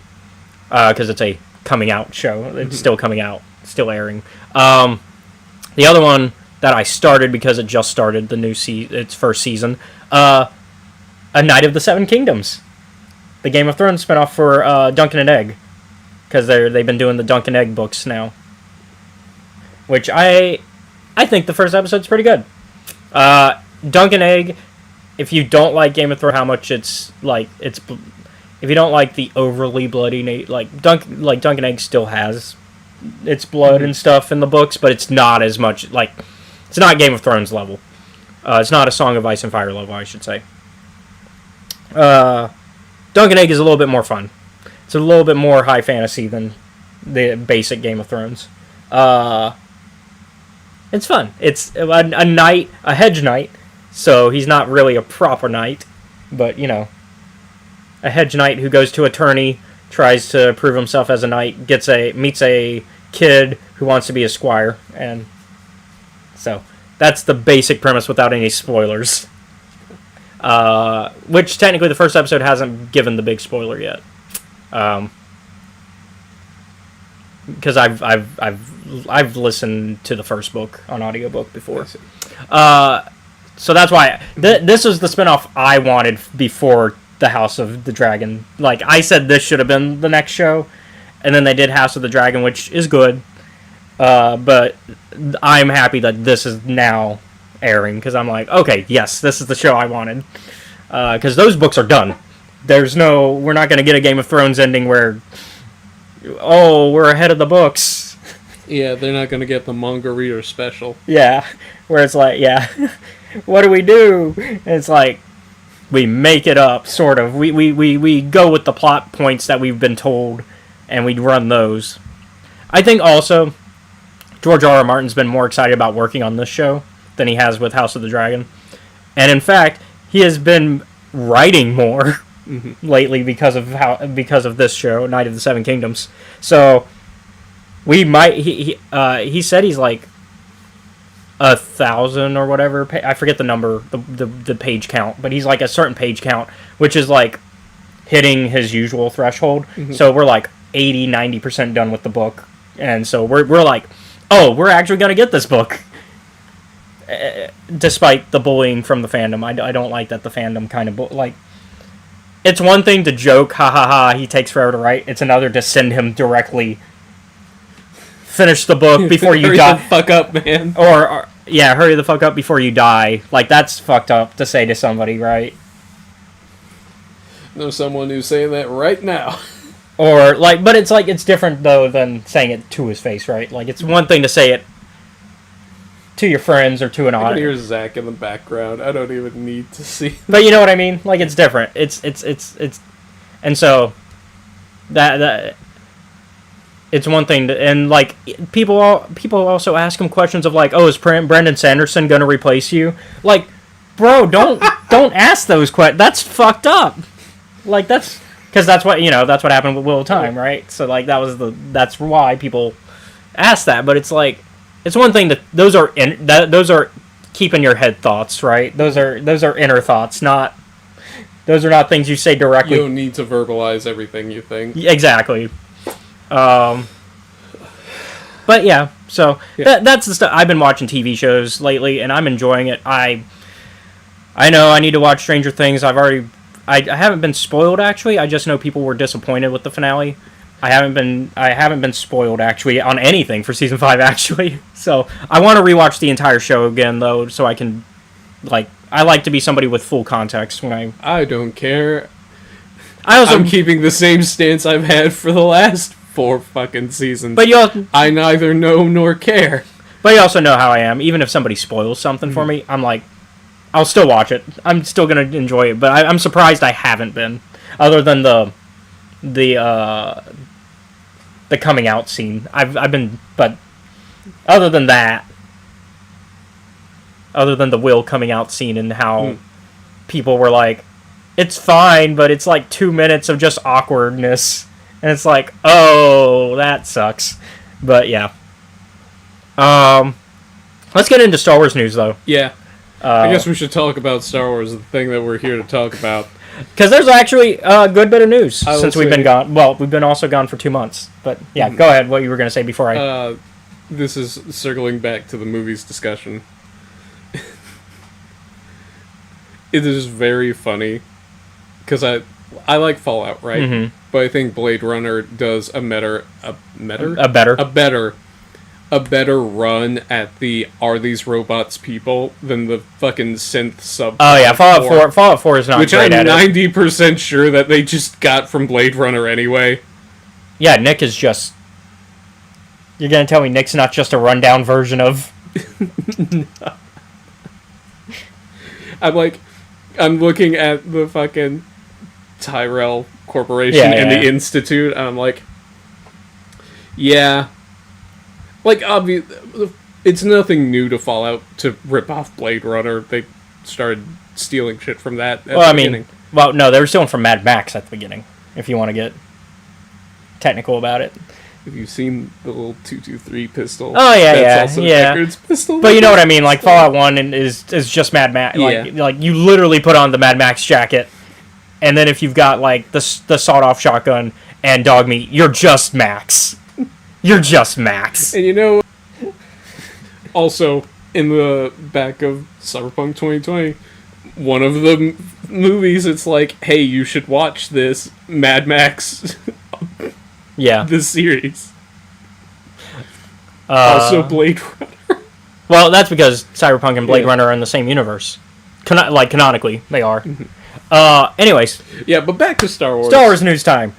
because it's a coming out show. It's still coming out, still airing. The other one that I started because it just started the new its first season, A Knight of the Seven Kingdoms, the Game of Thrones spinoff for Duncan and Egg, because they've been doing the Duncan Egg books now, which I think the first episode's pretty good. Duncan Egg, if you don't like Game of Thrones, how much it's if you don't like the overly bloody Duncan Egg still has its blood and stuff in the books, but it's not as much it's not Game of Thrones level. It's not a Song of Ice and Fire level, I should say. Duncan Egg is a little bit more fun. It's a little bit more high fantasy than the basic Game of Thrones. It's fun. It's a knight, a hedge knight, so he's not really a proper knight, but, you know, a hedge knight who goes to a tourney, tries to prove himself as a knight, meets a kid who wants to be a squire, and so that's the basic premise without any spoilers. Which technically the first episode hasn't given the big spoiler yet, because I've listened to the first book on audiobook before. So that's why this was the spinoff I wanted before the House of the Dragon. Like, I said this should have been the next show, and then they did House of the Dragon, which is good. But I'm happy that this is now airing, because I'm like, okay, yes, this is the show I wanted. Because those books are done. We're not going to get a Game of Thrones ending where, oh, we're ahead of the books.
Yeah, they're not going to get the manga reader special.
Yeah, where it's like, yeah, what do we do? And it's like, we make it up, sort of. We go with the plot points that we've been told, and we run those. I think also, George R.R. Martin's been more excited about working on this show than he has with House of the Dragon. And in fact, he has been writing more lately because of this show, Knight of the Seven Kingdoms. So we might. He said he's like 1,000 or whatever. I forget the number, the page count, but he's like a certain page count, which is like hitting his usual threshold. So we're like 80-90% done with the book, and so we're like, oh, we're actually gonna get this book. Despite the bullying from the fandom, I don't like that the fandom kind of it's one thing to joke, ha ha ha, he takes forever to write. It's another to send him directly, finish the book before you die.
Hurry the fuck up, man.
Or, yeah, hurry the fuck up before you die. Like, that's fucked up to say to somebody, right?
Know someone who's saying that right now.
Or, but it's different, though, than saying it to his face, right? Like, it's one thing to say it to your friends or to an audience.
I can hear Zach in the background. I don't even need to see.
But you know what I mean? Like, it's different. It's and so that it's one thing to, and like people also ask him questions of like, oh, is Brandon Sanderson gonna replace you? Like, bro, don't ask those questions. That's fucked up. Like, that's because that's what happened with Wheel of Time, right? So like that's why people ask that. But it's like, it's one thing that those are keep in your head thoughts, right? Those are inner thoughts, those are not things you say directly.
You don't need to verbalize everything you think.
Exactly. But yeah, so yeah. That's the stuff. I've been watching TV shows lately, and I'm enjoying it. I know I need to watch Stranger Things. I haven't been spoiled, actually. I just know people were disappointed with the finale. I haven't been spoiled, actually, on anything for season 5, actually. So I want to rewatch the entire show again, though, so I can, I like to be somebody with full context when
I don't care. I'm keeping the same stance I've had for the last 4 fucking seasons.
But
I neither know nor care.
But you also know how I am. Even if somebody spoils something for me, I'm like, I'll still watch it. I'm still gonna enjoy it. But I'm surprised I haven't been, other than the coming out scene. I've been, but other than that, other than the Will coming out scene and how people were like, it's fine, but it's like 2 minutes of just awkwardness. And it's like, oh, that sucks. But yeah. Let's get into Star Wars news, though.
Yeah. I guess we should talk about Star Wars, the thing that we're here to talk about.
Because there's actually a good bit of news since we've been gone. Well, we've been also gone for 2 months. But yeah, go ahead. What you were going to say before I...
This is circling back to the movies discussion. It is very funny. Because I like Fallout, right? Mm-hmm. But I think Blade Runner does a better run at the "Are these robots people?" than the fucking synth sub.
Oh yeah, Fallout 4 is not
which
great
I'm
at it.
90% sure that they just got from Blade Runner anyway.
Yeah, Nick is just. You're gonna tell me Nick's not just a rundown version of?
No. I'm looking at the fucking Tyrell Corporation and the Institute, and I'm like, yeah. Like, it's nothing new to Fallout to rip off Blade Runner. They started stealing shit from that at the beginning.
Well, no, they were stealing from Mad Max at the beginning, if you want to get technical about it.
Have you seen the little 223 pistol?
Oh, yeah,
That's also Deckard's pistol.
But you know what I mean, like, Fallout 1 is just Mad Max. Like, you literally put on the Mad Max jacket, and then if you've got, like, the sawed-off shotgun and dog meat, you're just Max. You're just Max.
And you know, also, in the back of Cyberpunk 2020, one of the movies, it's like, hey, you should watch this Mad Max.
Yeah.
This series. Also Blade Runner.
Well, that's because Cyberpunk and Blade Runner are in the same universe. Canonically, they are. Anyways.
Yeah, but back to Star Wars.
Star Wars news time.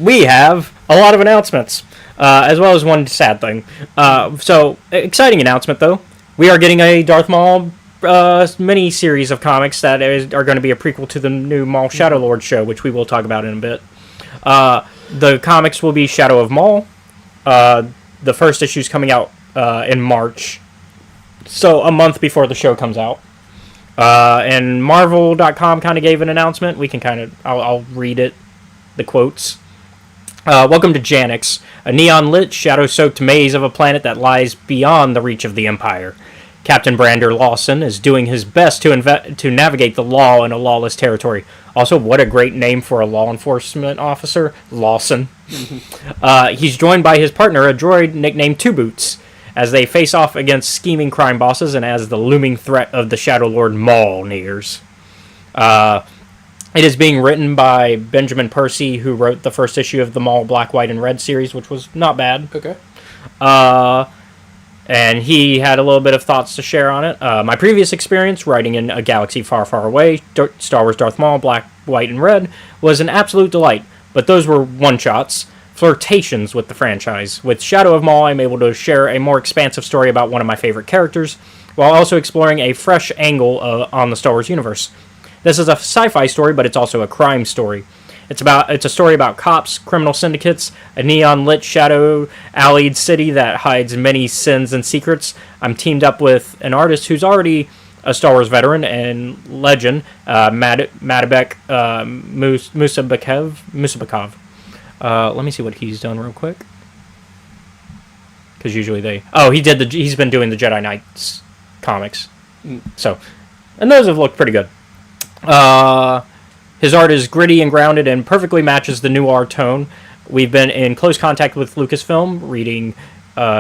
We have a lot of announcements. As well as one sad thing. So, exciting announcement, though. We are getting a Darth Maul mini-series of comics that are going to be a prequel to the new Maul Shadow Lord show, which we will talk about in a bit. The comics will be Shadow of Maul. The first issue is coming out in March. So, a month before the show comes out. And Marvel.com kind of gave an announcement. We can I'll read it. The quotes. Welcome to Janix, a neon-lit, shadow-soaked maze of a planet that lies beyond the reach of the Empire. Captain Brander Lawson is doing his best to navigate the law in a lawless territory. Also, what a great name for a law enforcement officer, Lawson. He's joined by his partner, a droid nicknamed Two Boots, as they face off against scheming crime bosses and as the looming threat of the Shadow Lord Maul nears. It is being written by Benjamin Percy, who wrote the first issue of the Maul Black, White, and Red series, which was not bad.
Okay.
And he had a little bit of thoughts to share on it. My previous experience writing in A Galaxy Far, Far Away, Star Wars Darth Maul, Black, White, and Red, was an absolute delight. But those were one-shots, flirtations with the franchise. With Shadow of Maul, I'm able to share a more expansive story about one of my favorite characters, while also exploring a fresh angle on the Star Wars universe. This is a sci-fi story, but it's also a crime story. It's a story about cops, criminal syndicates, a neon-lit, shadow-alleyed city that hides many sins and secrets. I'm teamed up with an artist who's already a Star Wars veteran and legend, Madabek Musabekov. Let me see what he's done real quick. Because usually he's been doing the Jedi Knights comics. So, and those have looked pretty good. His art is gritty and grounded and perfectly matches the noir tone. We've been in close contact with Lucasfilm, reading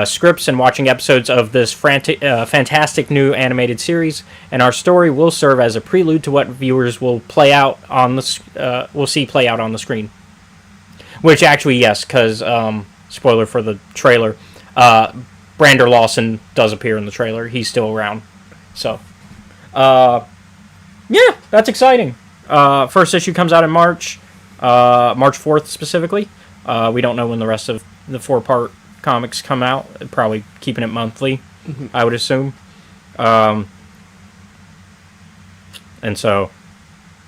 scripts and watching episodes of this fantastic new animated series, and our story will serve as a prelude to what viewers will see play out on the screen. Which actually, yes, because spoiler for the trailer, Brander Lawson does appear in the trailer. He's still around, so yeah, that's exciting. First issue comes out in March, March 4th specifically. We don't know when the rest of the 4-part comics come out. Probably keeping it monthly, I would assume. And so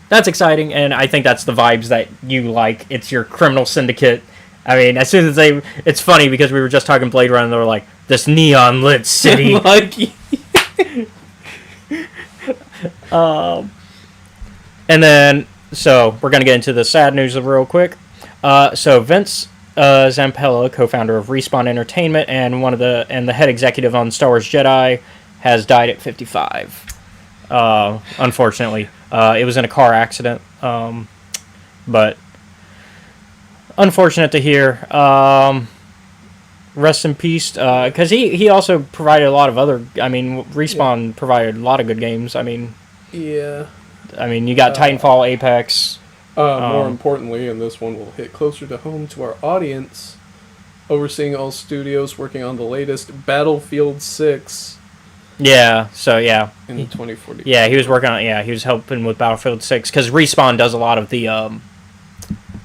that's exciting, and I think that's the vibes that you like. It's your criminal syndicate. I mean, as soon as it's funny because we were just talking Blade Runner, and they were like, this neon lit city. And then, so we're going to get into the sad news real quick. So Vince Zampella, co-founder of Respawn Entertainment and the head executive on Star Wars Jedi, has died at 55. Unfortunately, it was in a car accident. But unfortunate to hear. Rest in peace, because he also provided a lot of other. I mean, Respawn provided a lot of good games. I mean,
Yeah.
you got Titanfall, Apex.
More importantly, and this one will hit closer to home to our audience, overseeing all studios working on the latest Battlefield 6
Yeah. So yeah.
in 2040.
Yeah, he was working on. Yeah, he was helping with Battlefield 6 because Respawn does a lot of the.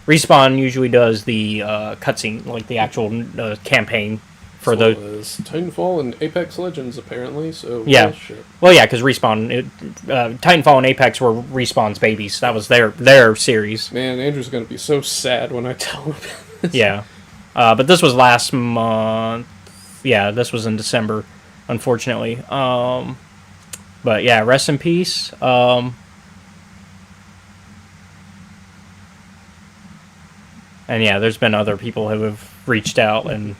Respawn usually does the cutscene, like the actual campaign for those.
As Titanfall and Apex Legends, apparently. So
Yeah.
shit.
Well, yeah, because Respawn, Titanfall and Apex were Respawn's babies. That was their series.
Man, Andrew's gonna be so sad when I tell him about this.
Yeah, but this was last month. Yeah, this was in December, unfortunately. But yeah, rest in peace. And yeah, there's been other people who have reached out and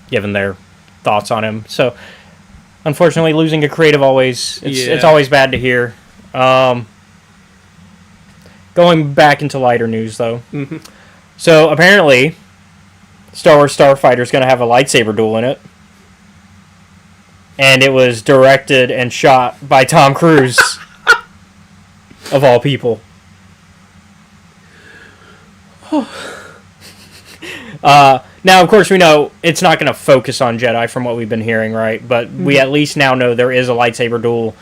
given their thoughts on him. So, unfortunately, losing a creative it's always bad to hear. Going back into lighter news, though.
Mm-hmm.
So, apparently, Star Wars Starfighter is going to have a lightsaber duel in it. And it was directed and shot by Tom Cruise, of all people. Now, of course, we know it's not going to focus on Jedi from what we've been hearing, right? But we at least now know there is a lightsaber duel.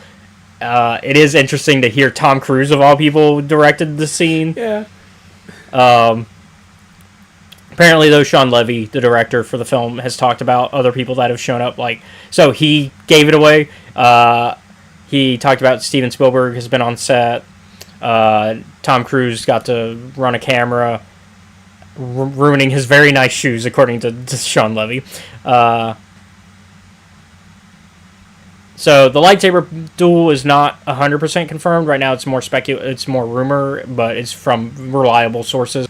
It is interesting to hear Tom Cruise, of all people, directed the scene.
Yeah.
Apparently, though, Sean Levy, the director for the film, has talked about other people that have shown up. So he gave it away. He talked about Steven Spielberg has been on set. Tom Cruise got to run a camera, ruining his very nice shoes, according to Sean Levy. So the lightsaber duel is not 100% confirmed right now. It's more it's more rumor, but it's from reliable sources.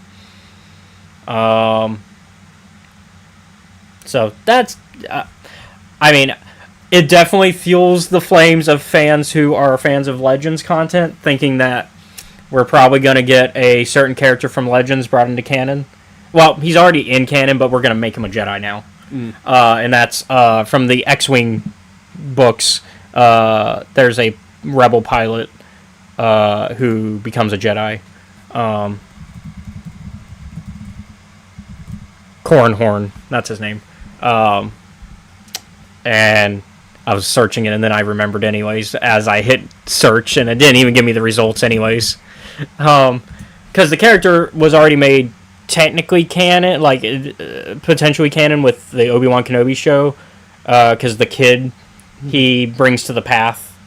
So that's, I mean, it definitely fuels the flames of fans who are fans of Legends content, thinking that we're probably going to get a certain character from Legends brought into canon. Well, he's already in canon, but we're going to make him a Jedi now. And that's from the X-Wing books. There's a rebel pilot who becomes a Jedi. Cornhorn, that's his name. And I was searching it, and then I remembered anyways as I hit search, and it didn't even give me the results anyways. Because the character was already made technically canon, like potentially canon with the Obi-Wan Kenobi show, because the kid he brings to the path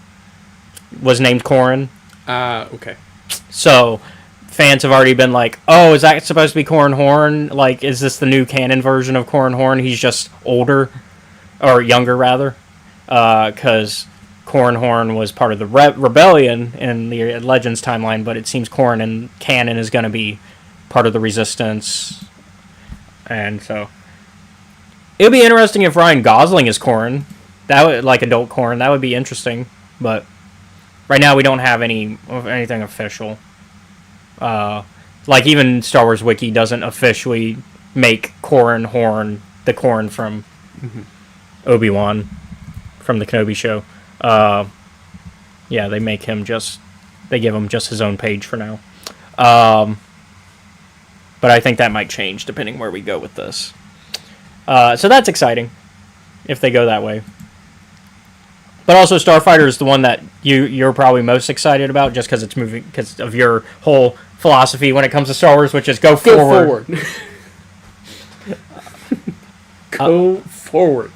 was named Corrin.
Okay.
So fans have already been like, oh, is that supposed to be Corran Horn? Like, is this the new canon version of Corran Horn? He's just older, or younger rather, because Corran Horn was part of the rebellion in the Legends timeline, but it seems Corran in canon is going to be part of the Resistance, and so it would be interesting if Ryan Gosling is Corran. That would, like, adult Corran. That would be interesting, but right now we don't have anything official. Like, even Star Wars Wiki doesn't officially make Corran Horn the Corran from Obi-Wan from the Kenobi show. Yeah, they make him they give him just his own page for now. But I think that might change depending where we go with this. So that's exciting if they go that way. But also, Starfighter is the one that you're probably most excited about, just because it's moving, because of your whole philosophy when it comes to Star Wars, which is go forward.
Go forward.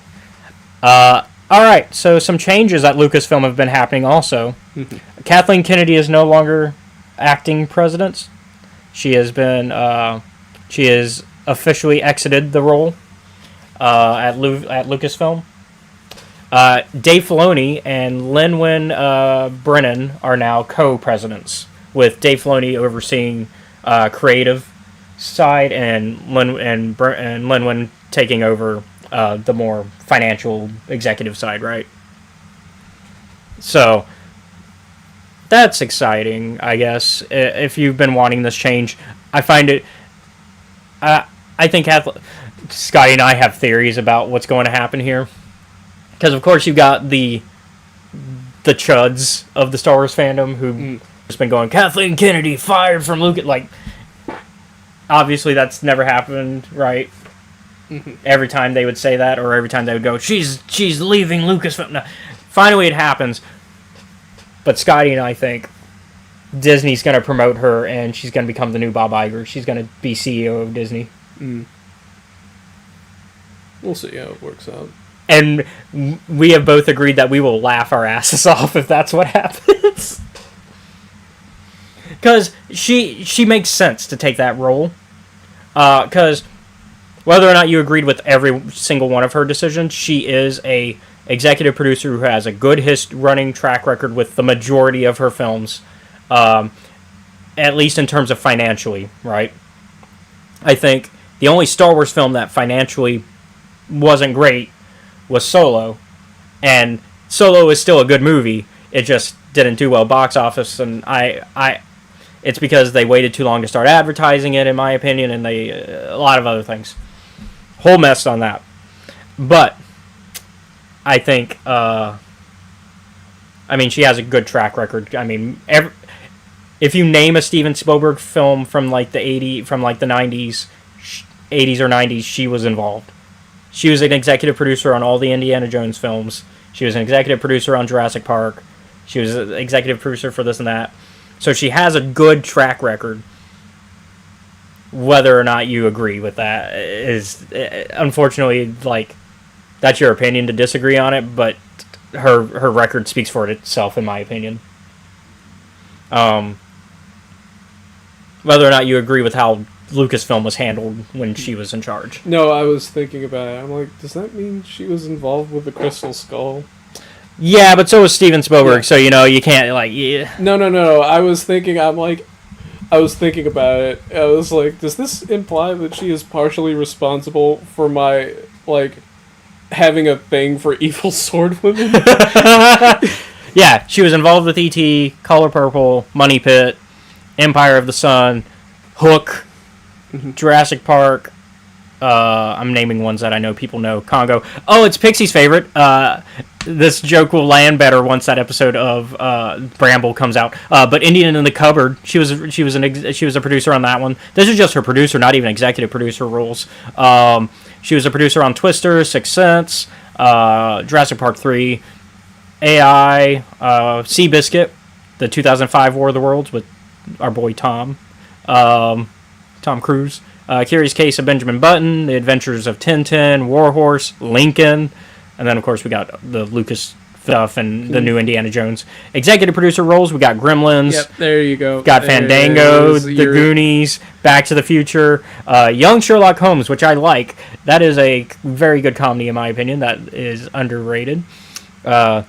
All right, so some changes at Lucasfilm have been happening also. Kathleen Kennedy is no longer acting president. She has officially exited the role at Lucasfilm. Dave Filoni and Lin-Wen Brennan are now co-presidents, with Dave Filoni overseeing creative side and Lin-Wen taking over the more financial executive side, right? So that's exciting, I guess. If you've been wanting this change, I find it. I think Scotty and I have theories about what's going to happen here, because of course you've got the chuds of the Star Wars fandom who just been going, Kathleen Kennedy fired from Lucas. Like, obviously that's never happened, right? Every time they would say that, or every time they would go, she's leaving Lucasfilm. No. Finally, it happens. But Scotty and I think Disney's going to promote her, and she's going to become the new Bob Iger. She's going to be CEO of Disney.
We'll see how it works out.
And we have both agreed that we will laugh our asses off if that's what happens. Because she makes sense to take that role. Because whether or not you agreed with every single one of her decisions, she is a executive producer who has a good running track record with the majority of her films, at least in terms of financially, right? I think the only Star Wars film that financially wasn't great was Solo, and Solo is still a good movie. It just didn't do well box office, and it's because they waited too long to start advertising it, in my opinion, and a lot of other things. Whole mess on that. But I think, she has a good track record. I mean, if you name a Steven Spielberg film from like the 80s or 90s, she was involved. She was an executive producer on all the Indiana Jones films. She was an executive producer on Jurassic Park. She was an executive producer for this and that. So she has a good track record. Whether or not you agree with that is, unfortunately, like, that's your opinion to disagree on it, but her record speaks for itself, in my opinion. Whether or not you agree with how Lucasfilm was handled when she was in charge.
No, I was thinking about it. I'm like, does that mean she was involved with the Crystal Skull?
Yeah, but so was Steven Spielberg, so, you can't, like... Yeah.
No. I was thinking about it. I was like, does this imply that she is partially responsible for my, like, having a thing for evil sword women?
Yeah, she was involved with E.T., Color Purple, Money Pit, Empire of the Sun, Hook, Jurassic Park. I'm naming ones that I know people know. Congo. Oh, it's Pixie's favorite. This joke will land better once that episode of Bramble comes out. But Indian in the Cupboard. She was a producer on that one. This is just her producer, not even executive producer roles. She was a producer on Twister, Sixth Sense, Jurassic Park 3, AI, Seabiscuit, the 2005 War of the Worlds with our boy Tom Cruise. Curious Case of Benjamin Button, The Adventures of Tintin, Warhorse, Lincoln, and then, of course, we got the Lucas stuff and the new Indiana Jones. Executive producer roles, we got Gremlins.
Yep, there you go.
Got Fandango, The Goonies, Back to the Future, Young Sherlock Holmes, which I like. That is a very good comedy, in my opinion. That is underrated. And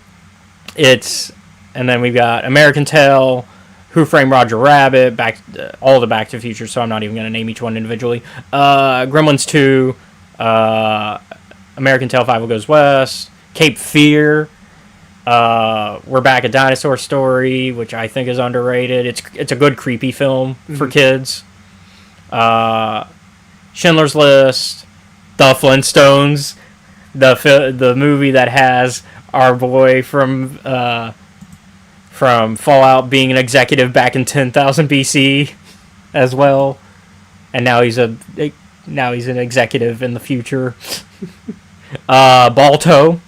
then we've got American Tail, Who Framed Roger Rabbit, all the Back to the Future, so I'm not even going to name each one individually. Gremlins 2, American Tail 5 Goes West, Cape Fear, We're Back, A Dinosaur Story, which I think is underrated. It's a good creepy film for kids. Schindler's List, The Flintstones, the movie that has our boy from Fallout being an executive back in 10,000 BC as well, and now he's an executive in the future. Balto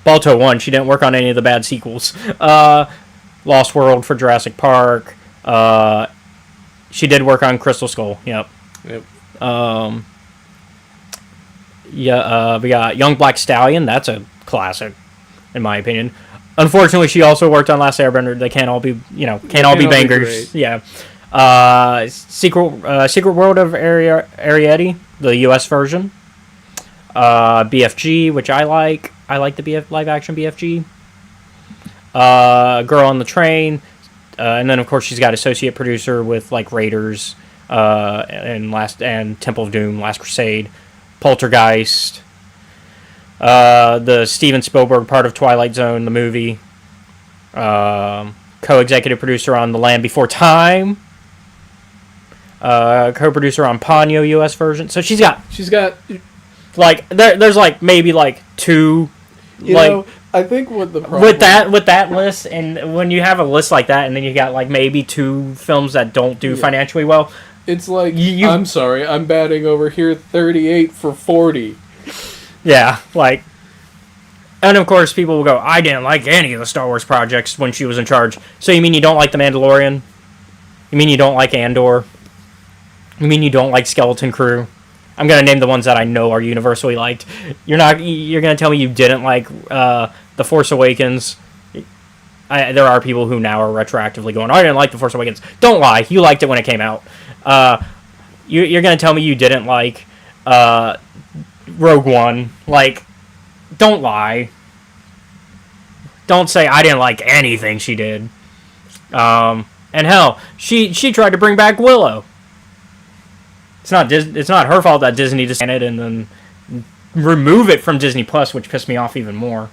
1, she didn't work on any of the bad sequels. Lost World for Jurassic Park. She did work on Crystal Skull. Yep. We got Young Black Stallion. That's a classic, in my opinion. Unfortunately, she also worked on Last Airbender. They can't all be, can't all be bangers. Yeah. Secret World of Arrietty, the U.S. version. BFG, which I like. I like the live action BFG. Girl on the Train, and then of course she's got associate producer with like Raiders, and Temple of Doom, Last Crusade, Poltergeist, the Steven Spielberg part of Twilight Zone, the movie, co-executive producer on The Land Before Time, co-producer on Ponyo US version. So she's got like there's like maybe like two,
I think what the problem
with that list, and when you have a list like that, and then you got like maybe two films that don't do financially well,
it's like I'm sorry, I'm batting over here 38 for 40.
Yeah, like, and of course people will go, I didn't like any of the Star Wars projects when she was in charge. So you mean you don't like The Mandalorian? You mean you don't like Andor? You mean you don't like Skeleton Crew? I'm gonna name the ones that I know are universally liked. You're gonna tell me you didn't like The Force Awakens? There are people who now are retroactively going, I didn't like The Force Awakens. Don't lie, you liked it when it came out. You're gonna tell me you didn't like Rogue One? Like, don't lie. Don't say I didn't like anything she did. And hell, she tried to bring back Willow. It's not her fault that Disney decided and then remove it from Disney Plus, which pissed me off even more.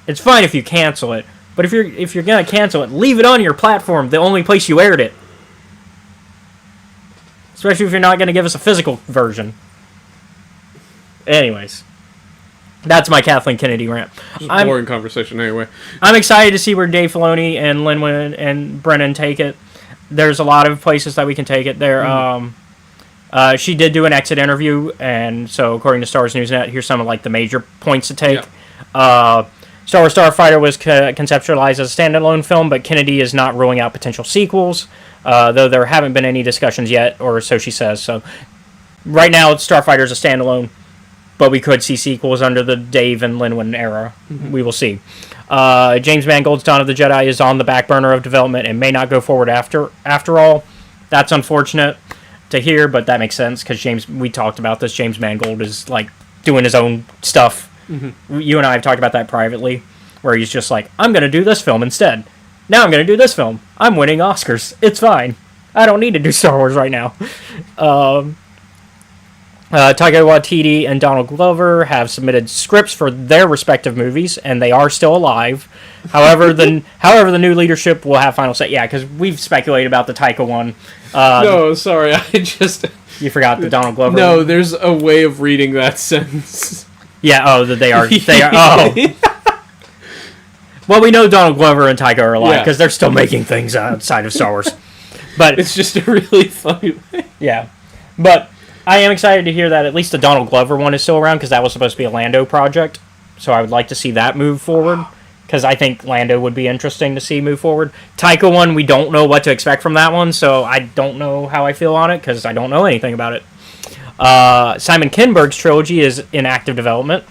It's fine if you cancel it, but if you're gonna cancel it, leave it on your platform, the only place you aired it. Especially if you're not gonna give us a physical version. Anyways, that's my Kathleen Kennedy rant.
Just a boring conversation anyway.
I'm excited to see where Dave Filoni and Lin-Manuel and Brennan take it. There's a lot of places that we can take it. She did do an exit interview, and so according to Star Wars Newsnet, here's some of like the major points to take. Yeah. Star Wars Starfighter was conceptualized as a standalone film, but Kennedy is not ruling out potential sequels, though there haven't been any discussions yet, or so she says. So right now, Starfighter is a standalone, but we could see sequels under the Dave and Lin-Manuel era. Mm-hmm. We will see. James Mangold's Dawn of the Jedi is on the back burner of development and may not go forward after all. That's unfortunate to hear, but that makes sense because we talked about this. James Mangold is like doing his own stuff. Mm-hmm. You and I have talked about that privately, where he's just like, I'm going to do this film instead. Now I'm going to do this film. I'm winning Oscars. It's fine. I don't need to do Star Wars right now. Taika Waititi and Donald Glover have submitted scripts for their respective movies, and they are still alive. However, the new leadership will have final say. Yeah, because we've speculated about the Taika one.
No, sorry,
You forgot the Donald Glover.
No, one? There's a way of reading that sentence.
Yeah. Oh, that they are. Oh. Well, we know Donald Glover and Taika are alive because they're still making things outside of Star Wars. But
it's just a really funny way.
Yeah, but I am excited to hear that at least the Donald Glover one is still around, because that was supposed to be a Lando project. So I would like to see that move forward, because I think Lando would be interesting to see move forward. Taika one, we don't know what to expect from that one, so I don't know how I feel on it, because I don't know anything about it. Simon Kinberg's trilogy is in active development.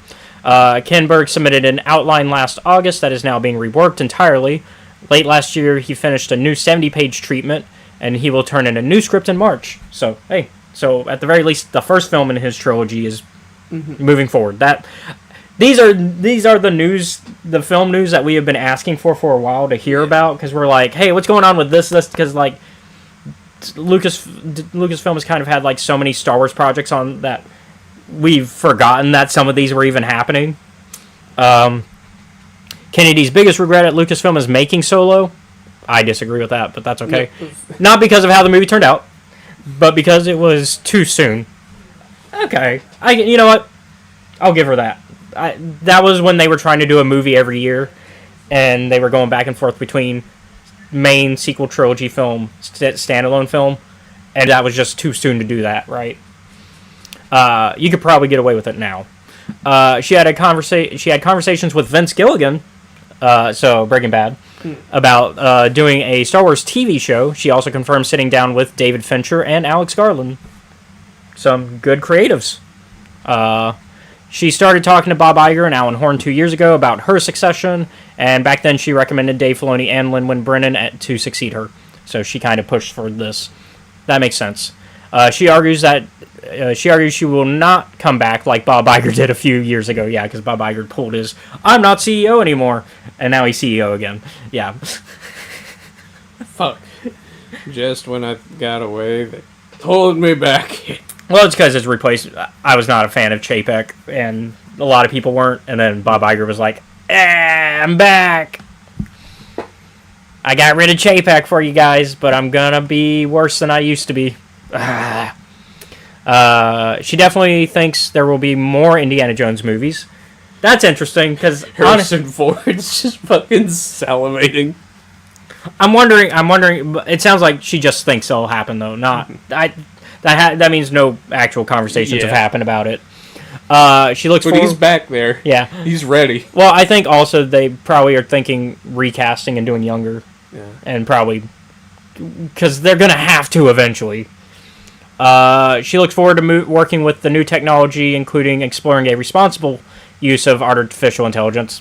Kinberg submitted an outline last August that is now being reworked entirely. Late last year, he finished a new 70-page treatment, and he will turn in a new script in March. So, hey. So, at the very least, the first film in his trilogy is moving forward. These are the film news that we have been asking for a while to hear about, because we're like, hey, what's going on with this? Because like Lucasfilm has kind of had like so many Star Wars projects on that we've forgotten that some of these were even happening. Kennedy's biggest regret at Lucasfilm is making Solo. I disagree with that, but that's okay. Not because of how the movie turned out, but because it was too soon. Okay. You know what? I'll give her that. That was when they were trying to do a movie every year, and they were going back and forth between main sequel trilogy film, standalone film, and that was just too soon to do that, right? You could probably get away with it now. She had conversations with Vince Gilligan, so Breaking Bad, about doing a Star Wars TV show. She also confirmed sitting down with David Fincher and Alex Garland. Some good creatives. She started talking to Bob Iger and Alan Horn 2 years ago about her succession, and back then she recommended Dave Filoni and Lin-Manuel Brennan to succeed her. So she kind of pushed for this. That makes sense. She argues that she argues she will not come back like Bob Iger did a few years ago. Yeah, because Bob Iger pulled his "I'm not CEO anymore," and now he's CEO again. Yeah.
Fuck. Just when I got away, they pulled me back.
Well, it's because it's replaced. I was not a fan of Chapek, and a lot of people weren't. And then Bob Iger was like, I'm back. I got rid of Chapek for you guys, but I'm gonna be worse than I used to be. She definitely thinks there will be more Indiana Jones movies. That's interesting because
Harrison Ford's just fucking salivating.
I'm wondering. It sounds like she just thinks it'll happen, though. Not that means no actual conversations have happened about it. She looks.
But he's back there.
Yeah,
he's ready.
Well, I think also they probably are thinking recasting and doing younger, and probably because they're gonna have to eventually. She looks forward to working with the new technology, including exploring a responsible use of artificial intelligence.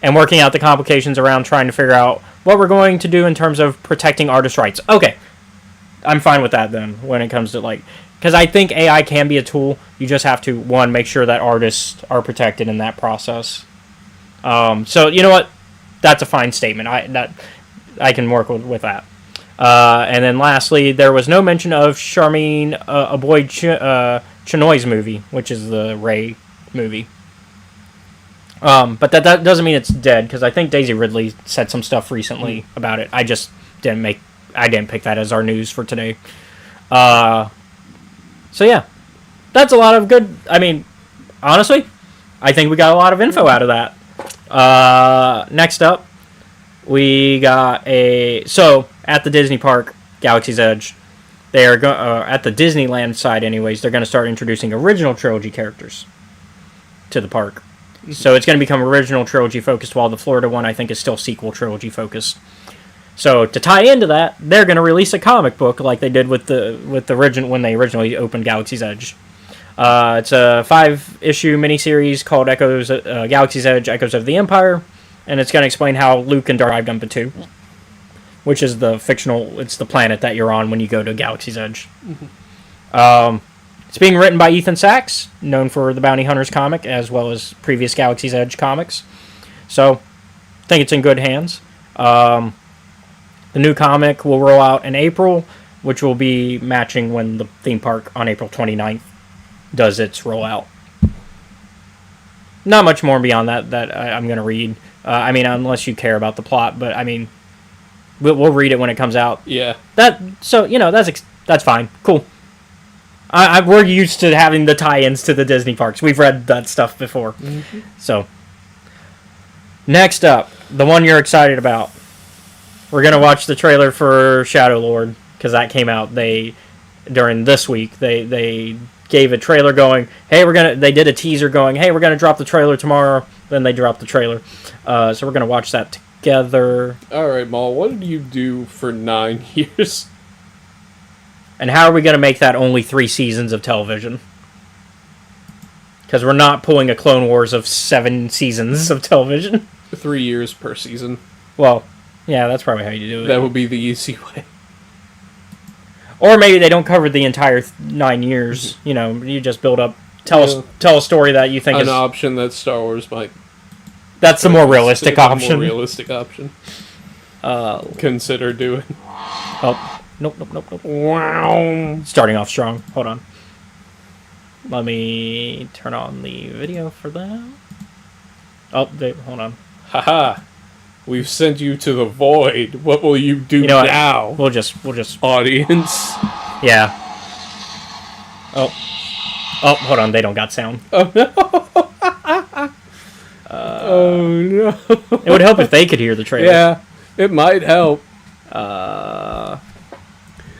And working out the complications around trying to figure out what we're going to do in terms of protecting artist rights. Okay. I'm fine with that then, when it comes to, like... Because I think AI can be a tool. You just have to, one, make sure that artists are protected in that process. So, you know what? That's a fine statement. I can work with that. And then lastly, there was no mention of Charmin Aboy Chinoy's movie, which is the Ray movie. But that doesn't mean it's dead, because I think Daisy Ridley said some stuff recently about it. I just didn't pick that as our news for today. So yeah, that's a lot of good. I mean, honestly, I think we got a lot of info out of that. Next up, we got so at the Disney park, Galaxy's Edge, they are at the Disneyland side, anyways. They're going to start introducing original trilogy characters to the park. So it's going to become original trilogy focused, while the Florida one I think is still sequel trilogy focused. So to tie into that, they're going to release a comic book like they did with the original when they originally opened Galaxy's Edge. It's a 5-issue miniseries called Galaxy's Edge: Echoes of the Empire, and it's going to explain how Luke and Darth arrived on Batuu, which is it's the planet that you're on when you go to Galaxy's Edge. It's being written by Ethan Sachs, known for the Bounty Hunters comic, as well as previous Galaxy's Edge comics. So, I think it's in good hands. The new comic will roll out in April, which will be matching when the theme park on April 29th does its rollout. Not much more beyond that I'm going to read. I mean, unless you care about the plot, but I mean, we'll read it when it comes out.
Yeah.
That's fine. Cool. We're used to having the tie-ins to the Disney parks. We've read that stuff before. Mm-hmm. So, next up, the one you're excited about. We're going to watch the trailer for Shadow Lord, because that came out during this week. They gave a trailer going, they did a teaser going, hey, we're going to drop the trailer tomorrow. Then they dropped the trailer. So we're going to watch that together.
All right, Maul, what did you do for 9 years?
And how are we going to make that only 3 seasons of television? Because we're not pulling a Clone Wars of 7 seasons of television.
3 years per season.
Well, yeah, that's probably how you do it.
That would be the easy way.
Or maybe they don't cover the entire 9 years. Mm-hmm. You know, you just build up, tell a story that you think is...
An option that Star Wars might...
That's the more realistic option.
More realistic option. Consider doing.
Oh. Nope. Wow. Starting off strong. Hold on. Let me turn on the video for that. Oh, hold on.
Haha. We've sent you to the void. What will you do now?
We'll just
audience.
Yeah. Oh, hold on. They don't got sound.
Oh no. Oh no.
It would help if they could hear the trailer.
Yeah, it might help.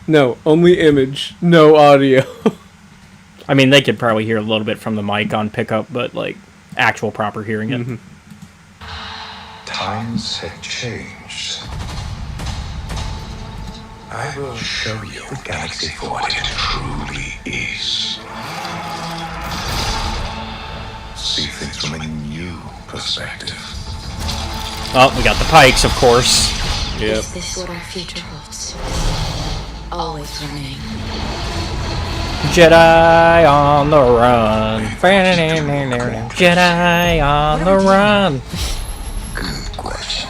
No, only image, no audio.
I mean, they could probably hear a little bit from the mic on pickup, but, like, actual proper hearing it.
Mm-hmm. Times have changed. I will show you the galaxy for what it truly is. See things from a new perspective.
Oh, we got the Pikes, of course.
Yep. Is this what our future holds? Always running.
Jedi on the run. Jedi on the run.
Good question.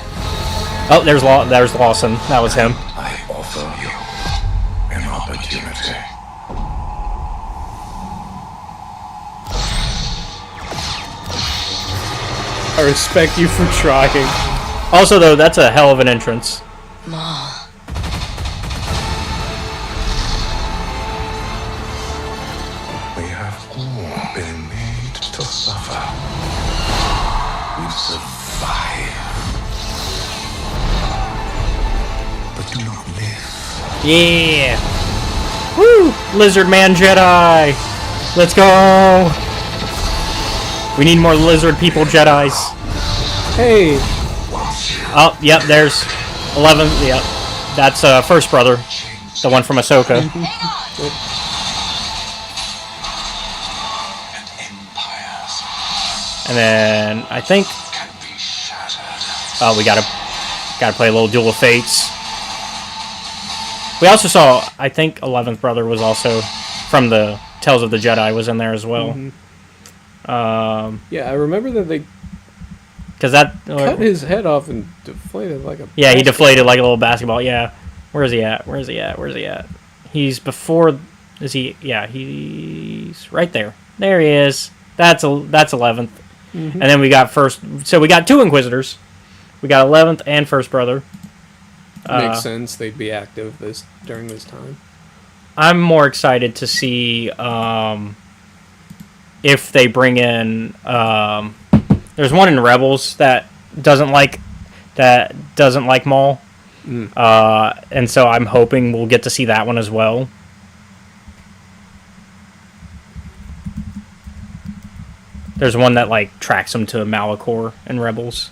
Oh, there's Lawson. That was him.
I offer you an opportunity.
I respect you for trying.
Also, though, that's a hell of an entrance.
Maul.
We have all been made to suffer. We've survived. But do not live.
Yeah. Woo! Lizard Man Jedi. Let's go. We need more lizard people Jedis.
Hey,
Oh, yep, there's 11. Yep. That's first brother. The one from Ahsoka. And then I think we gotta play a little Duel of Fates. We also saw, I think 11th brother was also from the Tales of the Jedi was in there as well.
yeah, I remember that they
Because that
cut his head off and deflated like a.
yeah, he deflated like a little basketball. Yeah, where is he at? Where is he at? Where is he at? He's before. Is he? Yeah, he's right there. There he is. That's 11th. And then we got first. So we got two Inquisitors. We got 11th and first brother.
Makes sense. They'd be active during this time.
I'm more excited to see if they bring in. There's one in Rebels that doesn't like Maul, and so I'm hoping we'll get to see that one as well. There's one that like tracks him to Malachor in Rebels.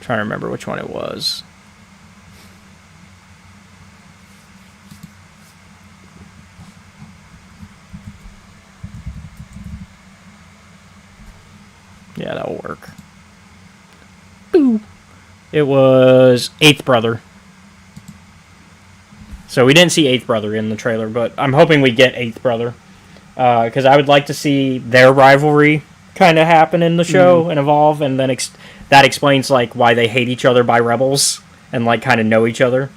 Trying to remember which one it was. Yeah, that'll work. Boo. It was 8th brother. So we didn't see 8th brother in the trailer, but I'm hoping we get 8th brother. Because I would like to see their rivalry kind of happen in the show and evolve, and then that explains like why they hate each other by Rebels and like kind of know each other.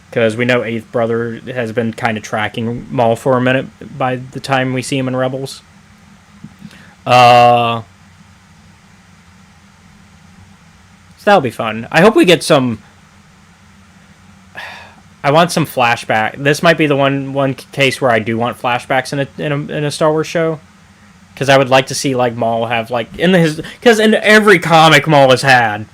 Because we know 8th brother has been kind of tracking Maul for a minute by the time we see him in Rebels. So that'll be fun. I hope we get some. I want some flashback. This might be the one case where I do want flashbacks in a Star Wars show, because I would like to see like Maul have like because in every comic Maul has had,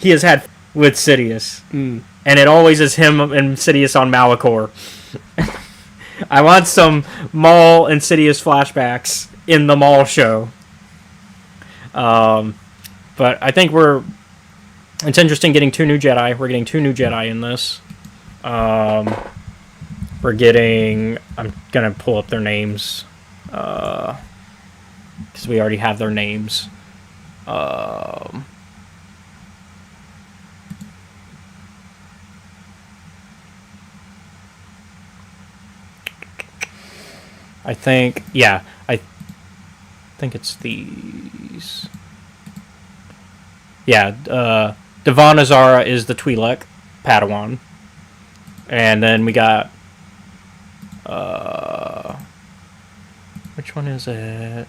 he has had with Sidious, and it always is him and Sidious on Malachor. I want some Maul and Sidious flashbacks in the Maul show. But I think it's interesting getting 2 new Jedi. We're getting 2 new Jedi in this. We're getting. I'm gonna pull up their names, because we already have their names. I think. Yeah, I think it's these. Yeah, Devon Azara is the Twi'lek Padawan. And then we got, which one is it?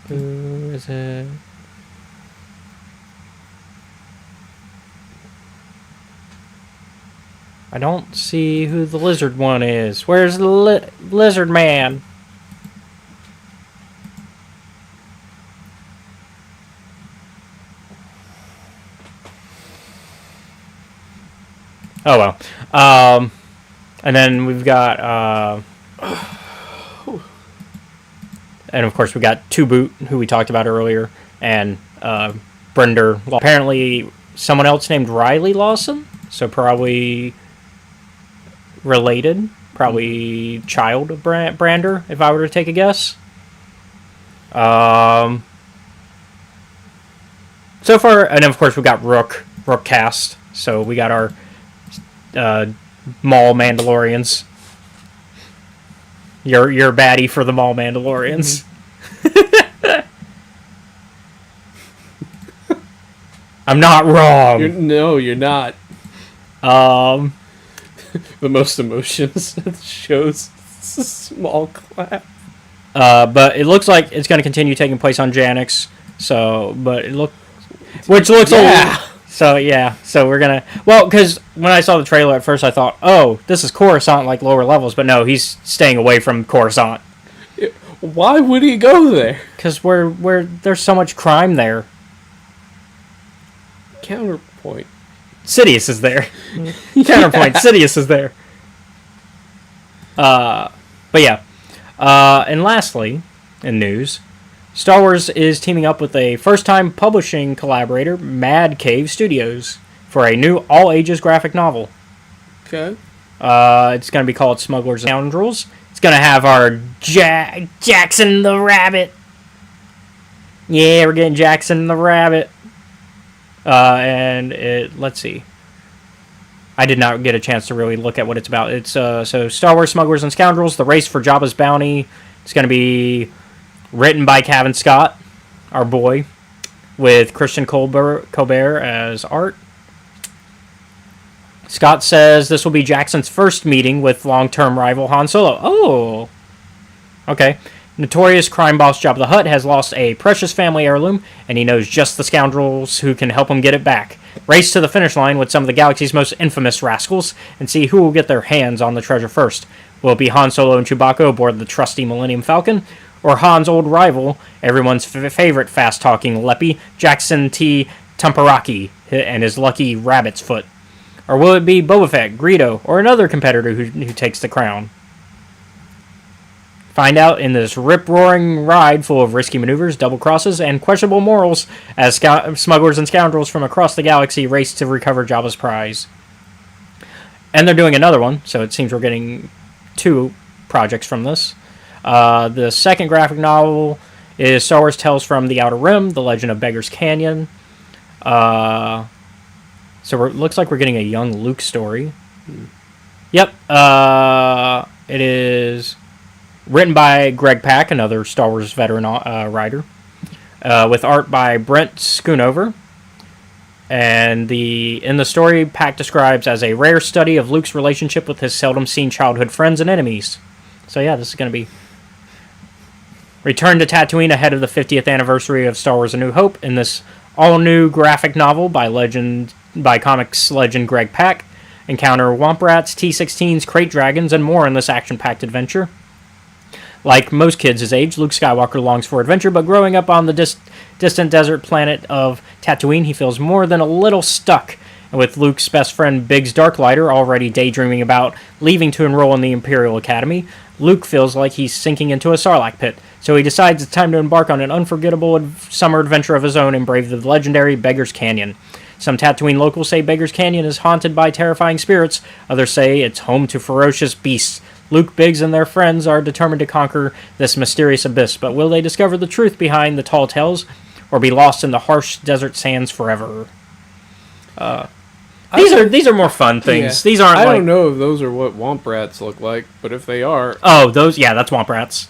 Who is it? I don't see who the lizard one is. Where's the lizard man? Oh well. And then we've got and of course we got Two Boot, who we talked about earlier, and Brender. Well, apparently someone else named Riley Lawson, so probably related. Probably Child of Brander, if I were to take a guess. So far, and of course we got Rook cast. So we got our Maul Mandalorians. Your baddie for the Maul Mandalorians. I'm not wrong.
You're not. The most emotions shows small clap.
But it looks like it's going to continue taking place on Janix. So, but it which looks So yeah, so we're gonna because when I saw the trailer at first, I thought, oh, this is Coruscant, like lower levels, but no, he's staying away from Coruscant.
Why would he go there?
Because where there's so much crime there.
Counterpoint.
Sidious is there. Counterpoint. Sidious is there. But yeah. And lastly, in news, Star Wars is teaming up with a first-time publishing collaborator, Mad Cave Studios, for a new all-ages graphic novel.
Okay.
It's going to be called Smugglers and Scoundrels. It's going to have our Jackson the Rabbit. Yeah, we're getting Jackson the Rabbit. Let's see. I did not get a chance to really look at what it's about. It's so Star Wars Smugglers and Scoundrels, The Race for Jabba's Bounty. It's going to be written by Cavan Scott, our boy, with Christian Colbert as art. Scott says this will be Jackson's first meeting with long-term rival Han Solo. Oh, okay. Notorious crime boss Jabba the Hutt has lost a precious family heirloom, and he knows just the scoundrels who can help him get it back. Race to the finish line with some of the galaxy's most infamous rascals, and see who will get their hands on the treasure first. Will it be Han Solo and Chewbacca aboard the trusty Millennium Falcon, or Han's old rival, everyone's favorite fast-talking Leppy, Jackson T. Tumparaki, and his lucky rabbit's foot? Or will it be Boba Fett, Greedo, or another competitor who takes the crown? Find out in this rip-roaring ride full of risky maneuvers, double crosses, and questionable morals as smugglers and scoundrels from across the galaxy race to recover Jabba's prize. And they're doing another one, so it seems we're getting 2 projects from this. The second graphic novel is Star Wars Tales from the Outer Rim, The Legend of Beggar's Canyon. So it looks like we're getting a young Luke story. Yep. It is written by Greg Pak, another Star Wars veteran writer, with art by Brent Schoonover. And in the story, Pak describes as a rare study of Luke's relationship with his seldom-seen childhood friends and enemies. So yeah, this is going to be return to Tatooine ahead of the 50th anniversary of Star Wars A New Hope in this all-new graphic novel by comics legend Greg Pak. Encounter Womp Rats, T-16s, Crate Dragons, and more in this action-packed adventure. Like most kids his age, Luke Skywalker longs for adventure, but growing up on the distant desert planet of Tatooine, he feels more than a little stuck. And with Luke's best friend Biggs Darklighter already daydreaming about leaving to enroll in the Imperial Academy, Luke feels like he's sinking into a sarlacc pit. So he decides it's time to embark on an unforgettable summer adventure of his own and brave the legendary Beggar's Canyon. Some Tatooine locals say Beggar's Canyon is haunted by terrifying spirits. Others say it's home to ferocious beasts. Luke, Biggs, and their friends are determined to conquer this mysterious abyss, but will they discover the truth behind the tall tales, or be lost in the harsh desert sands forever? These are more fun things.
Yeah.
These aren't.
I don't know if those are what Womp Rats look like, but if they are,
those. Yeah, that's Womp Rats.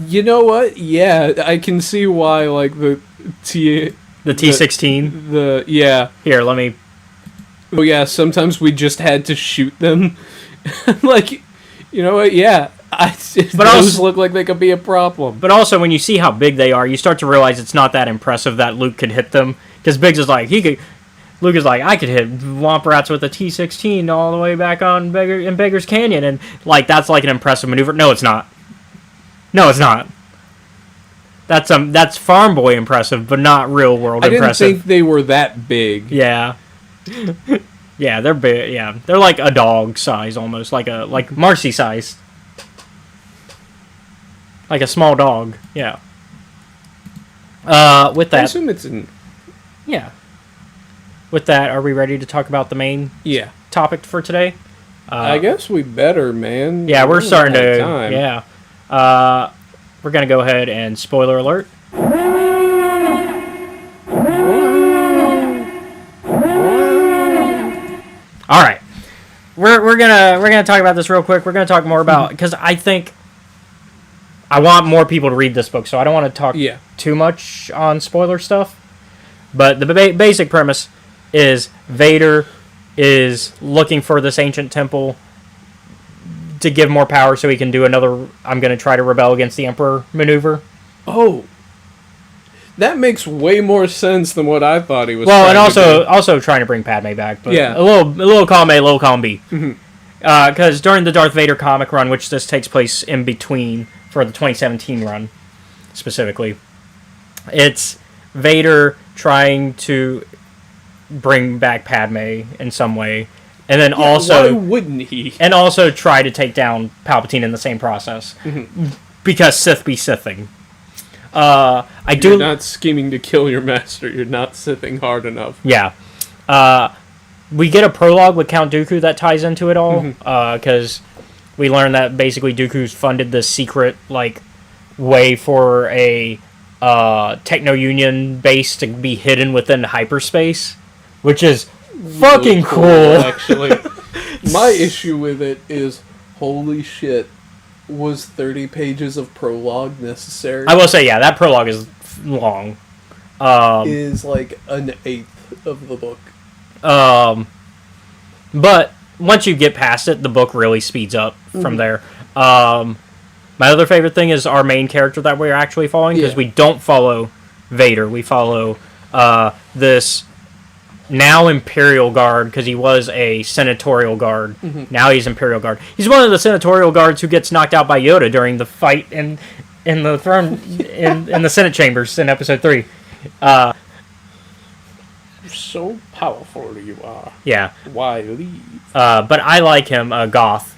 You know what? Yeah, I can see why. Like the
T-16. Here, let me.
Oh yeah, sometimes we just had to shoot them. Like, you know what? Yeah, those look like they could be a problem.
But also, when you see how big they are, you start to realize it's not that impressive that Luke could hit them. Because Biggs is like, Luke is like, I could hit Womp Rats with a T-16 all the way back on Beggar's Canyon, and like that's like an impressive maneuver. No, it's not. No, it's not. That's Farm Boy impressive, but not real world impressive.
I didn't think they were that big.
Yeah. Yeah, they're big. Yeah, they're like a dog size almost, like Marcy size, like a small dog. Yeah. With that,
I assume it's in.
Yeah. With that, are we ready to talk about the main
Yeah.
topic for today?
I guess we better, man.
Yeah, we're
running
starting
out of
to.
time.
Yeah. We're gonna go ahead and spoiler alert. All right, we're gonna talk about this real quick. We're gonna talk more about because I think I want more people to read this book, so I don't want to talk too much on spoiler stuff. But the basic premise is Vader is looking for this ancient temple to give more power so he can do another I'm going to try to rebel against the Emperor maneuver.
Oh. That makes way more sense than what I thought he was
Well, and
trying to
also trying to bring Padme back. But
Yeah.
a little column A, a little column B. Because during the Darth Vader comic run, which this takes place in between for the 2017 run, specifically, it's Vader trying to bring back Padme in some way, and then also
why wouldn't he?
And also try to take down Palpatine in the same process, because Sith be Sithing.
You're not scheming to kill your master. You're not Sithing hard enough.
Yeah. We get a prologue with Count Dooku that ties into it all, because we learn that basically Dooku's funded this secret way for a Techno-Union base to be hidden within hyperspace, which is fucking cool.
Actually, my issue with it is, holy shit, was 30 pages of prologue necessary?
I will say, yeah, that prologue is long.
Is like an eighth of the book.
But once you get past it, the book really speeds up from there. My other favorite thing is our main character that we're actually following, because we don't follow Vader. We follow this now Imperial Guard, because he was a Senatorial Guard. Now he's Imperial Guard. He's one of the Senatorial Guards who gets knocked out by Yoda during the fight in the throne in the Senate chambers in Episode 3.
So powerful you are.
Yeah.
Why leave?
But I like him, Goth.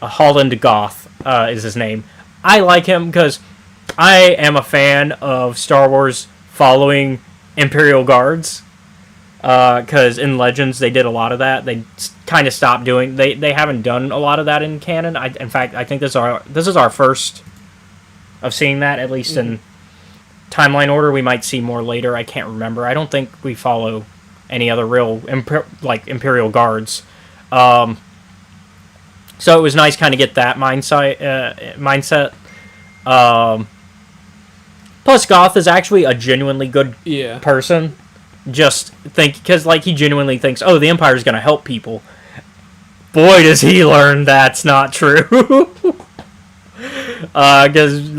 Holland Goth is his name. I like him because I am a fan of Star Wars following Imperial Guards. Because in Legends they did a lot of that. They kind of stopped doing. They haven't done a lot of that in canon. In fact, I think this is our first of seeing that, at least in timeline order. We might see more later. I can't remember. I don't think we follow any other real Imperial Guards. So it was nice kind of get that mindset. Plus, Goth is actually a genuinely good person. Just think, because he genuinely thinks, oh, the Empire's going to help people. Boy, does he learn that's not true. Because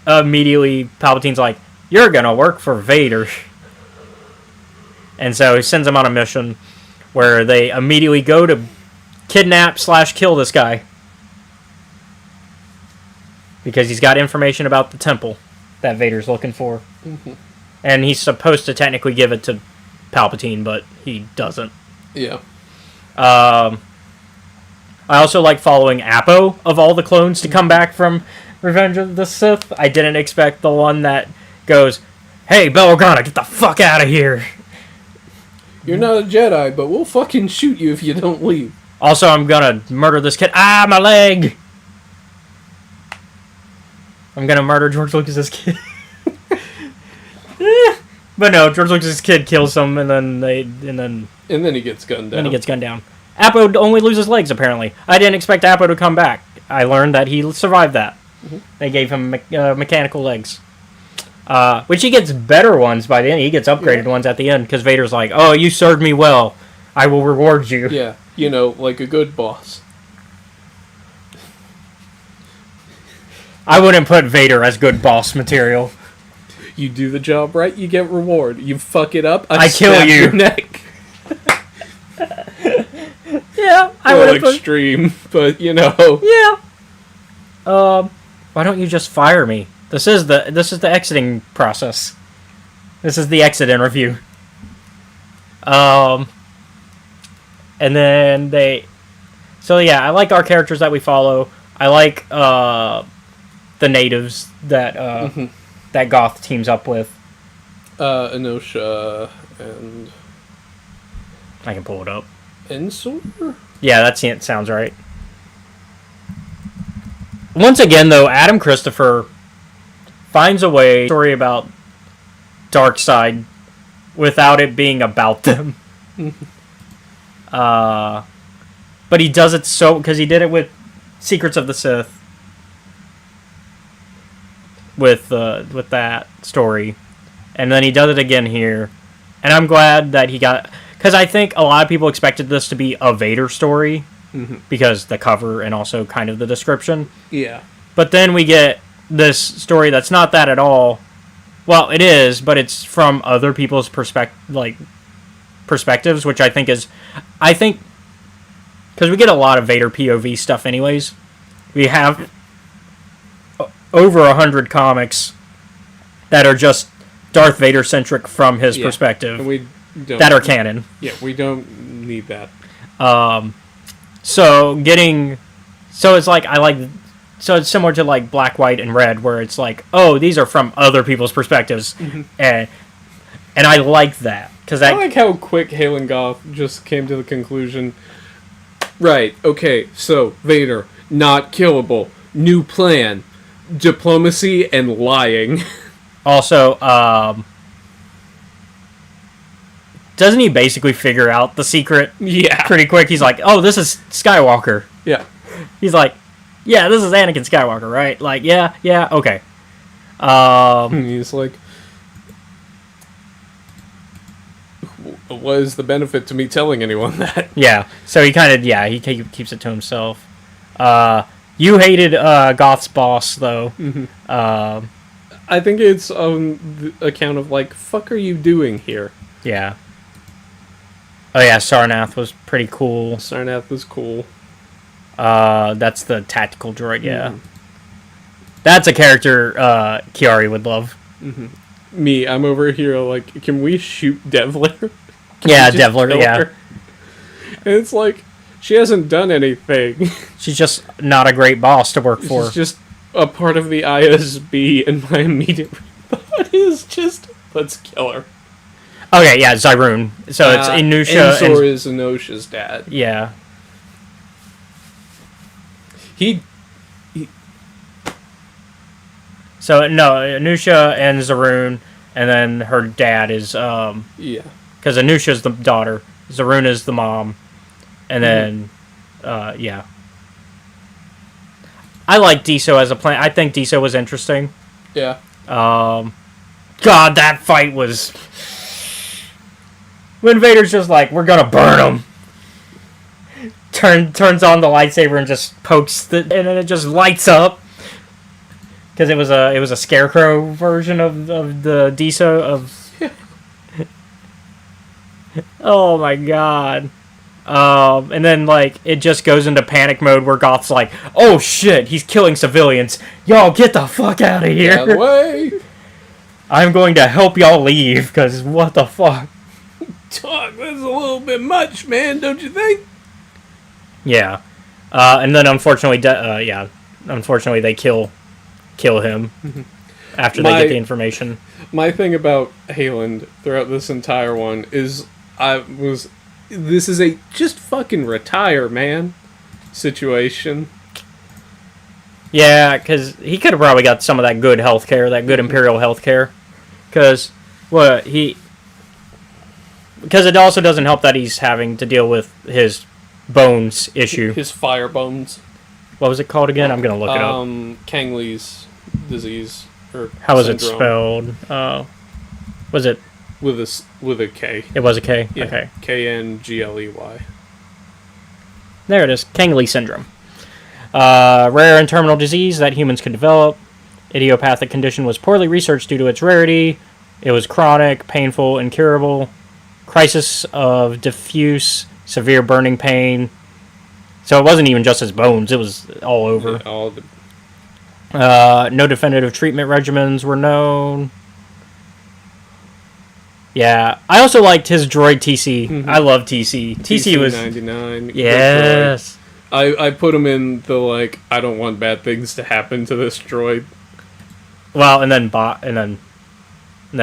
immediately Palpatine's like, you're going to work for Vader. And so he sends him on a mission where they immediately go to kidnap/kill this guy. Because he's got information about the temple that Vader's looking for. And he's supposed to technically give it to Palpatine, but he doesn't.
Yeah.
I also like following Appo, of all the clones, to come back from Revenge of the Sith. I didn't expect the one that goes, hey, Bail Organa, get the fuck out of here.
You're not a Jedi, but we'll fucking shoot you if you don't leave.
Also, I'm gonna murder this kid. Ah, my leg! I'm gonna murder George Lucas's kid. But no, George Lucas's kid kills him, and then
he gets gunned down.
Appo only loses legs, apparently. I didn't expect Appo to come back. I learned that he survived that. They gave him mechanical legs. Which he gets better ones by the end. He gets upgraded ones at the end, because Vader's like, oh, you served me well. I will reward you.
Yeah, like a good boss.
I wouldn't put Vader as good boss material.
You do the job right, you get reward. You fuck it up,
I kill you.
Your neck.
Yeah, I would
extreme, but
Yeah. Why don't you just fire me? This is the exiting process. This is the exit interview. And then so yeah, I like our characters that we follow. I like the natives that that Goth teams up with.
Enosha and
I can pull it up.
Ensor?
Yeah, that sounds right. once again, though, Adam Christopher finds a way story about Darkseid without it being about them. But he does it so because he did it with Secrets of the Sith, with that story, and then he does it again here, and I'm glad that he got, because I think a lot of people expected this to be a Vader story because the cover and also kind of the description.
Yeah.
But then we get this story that's not that at all. Well, it is, but it's from other people's perspectives, which I think because we get a lot of Vader POV stuff anyways. We have over 100 comics that are just Darth Vader centric from his perspective,
and we don't,
that are canon.
Yeah, we don't need that.
So it's like so it's similar to like Black, White, and Red, where it's like, oh, these are from other people's perspectives, and I like that because
I like how quick Halen Goth just came to the conclusion. Right. Okay. So Vader not killable. New plan. Diplomacy and lying.
Also, doesn't he basically figure out the secret?
Yeah.
Pretty quick. He's like, oh, this is Skywalker.
Yeah.
He's like, yeah, this is Anakin Skywalker, right? Like, yeah, okay.
He's like, what is the benefit to me telling anyone that?
Yeah. So he kind of, he keeps it to himself. You hated Goth's boss, though.
I think it's on the account of, like, fuck are you doing here?
Yeah. Oh, yeah, Sarnath was pretty cool.
Sarnath was cool.
That's the tactical droid, yeah. That's a character Kiari would love.
Me, I'm over here, like, can we shoot Devler?
Yeah, Devler, yeah.
Her? And it's like, she hasn't done anything.
She's just not a great boss to work for.
She's just a part of the ISB, and my immediate thought is just, let's kill her.
Okay, yeah, Zyrun. So it's Inusha.
Ensor is Inosha's dad.
Yeah. So, no, Inusha and Zyrun, and then her dad is,
Yeah.
because Anusha's the daughter, Zyrun is the mom, and then, yeah. I like Deso as a plan. I think Deso was interesting.
Yeah.
God, that fight was... When Vader's just like, we're gonna burn him. Turns on the lightsaber and just pokes and then it just lights up. Because it was a scarecrow version of the Deso of... Oh my god. And then, like, it just goes into panic mode where Goth's like, oh shit, he's killing civilians. Y'all get the fuck out of here.
Get out of the way.
I'm going to help y'all leave, because what the fuck?
Talk, that's a little bit much, man, don't you think?
Yeah. And then, unfortunately, unfortunately they kill him after they get the information.
My thing about Hayland throughout this entire one is this is a just fucking retire, man situation.
Yeah, because he could have probably got some of that good healthcare, that good Imperial healthcare. Because it also doesn't help that he's having to deal with his bones issue.
His fire bones.
What was it called again? I'm gonna look it up.
Kangley's disease or
how was
syndrome.
it spelled? Was it
with a K?
It was a K.
Yeah.
Okay.
Kangley.
There it is. Kangley syndrome. Rare and terminal disease that humans could develop. Idiopathic condition was poorly researched due to its rarity. It was chronic, painful, incurable. Crisis of diffuse, severe burning pain. So it wasn't even just his bones, it was all over.
Yeah,
no definitive treatment regimens were known. Yeah, I also liked his droid TC. Mm-hmm. I love TC. TC was
99.
Yes.
I put him in the like I don't want bad things to happen to this droid.
Well, and then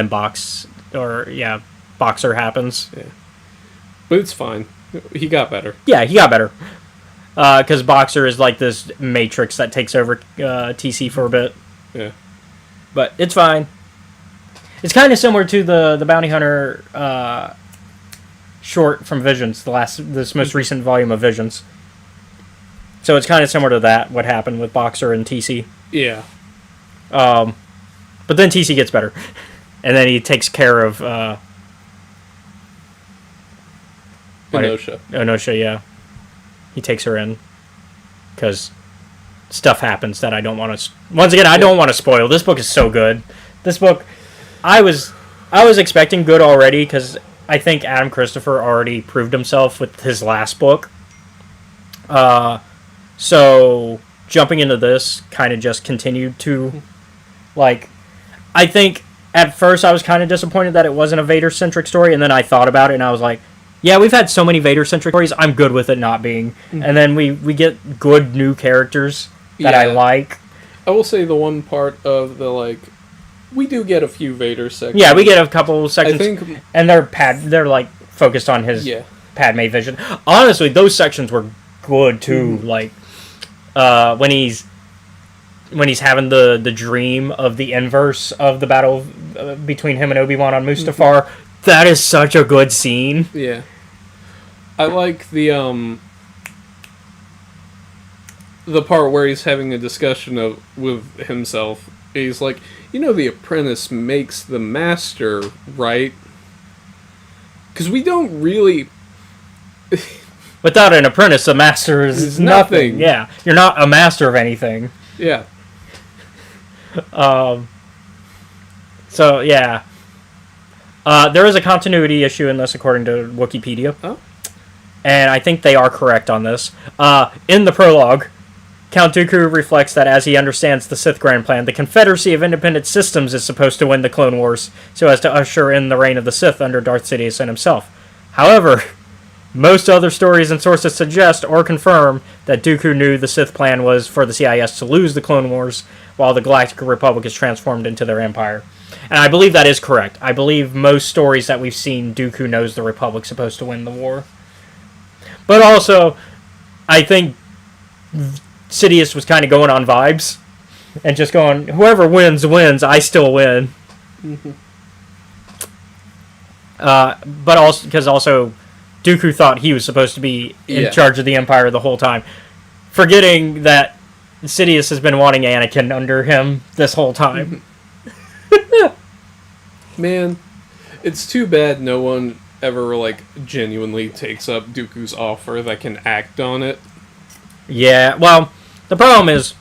Boxer happens.
Yeah. But it's fine. He got better.
Yeah, he got better. because Boxer is like this matrix that takes over TC for a bit.
Yeah.
But it's fine. It's kind of similar to the Bounty Hunter short from Visions, this most recent volume of Visions. So it's kind of similar to that, what happened with Boxer and TC.
Yeah.
But then TC gets better. And then he takes care of... Onosha, yeah. He takes her in. Because stuff happens that I don't want to... Once again, I don't want to spoil. This book is so good. This book... I was expecting good already, because I think Adam Christopher already proved himself with his last book. So, jumping into this kind of just continued to, like, I think at first I was kind of disappointed that it wasn't a Vader-centric story, and then I thought about it and I was like, yeah, we've had so many Vader-centric stories, I'm good with it not being. Mm-hmm. And then we get good new characters that I like.
I will say the one part of the, like, we do get a few Vader sections.
Yeah, we get a couple sections,
I think,
and they're like focused on his Padme vision. Honestly, those sections were good too. Mm-hmm. Like when he's having the dream of the inverse of the battle between him and Obi-Wan on Mustafar. Mm-hmm. That is such a good scene.
Yeah, I like the part where he's having a discussion with himself. He's like, the apprentice makes the master, right? Because we don't really...
Without an apprentice, a master is nothing. Yeah, you're not a master of anything.
Yeah.
So, yeah. There is a continuity issue in this, according to Wikipedia.
Oh.
And I think they are correct on this. In the prologue, Count Dooku reflects that as he understands the Sith Grand Plan, the Confederacy of Independent Systems is supposed to win the Clone Wars, so as to usher in the reign of the Sith under Darth Sidious and himself. However, most other stories and sources suggest or confirm that Dooku knew the Sith plan was for the CIS to lose the Clone Wars, while the Galactic Republic is transformed into their empire. And I believe that is correct. I believe most stories that we've seen, Dooku knows the Republic's supposed to win the war. But also, I think Sidious was kind of going on vibes and just going, whoever wins, I still win. Mm-hmm. But also, because also Dooku thought he was supposed to be in charge of the Empire the whole time, forgetting that Sidious has been wanting Anakin under him this whole time.
Man, it's too bad no one ever, like, genuinely takes up Dooku's offer that can act on it.
Yeah, well, the problem is,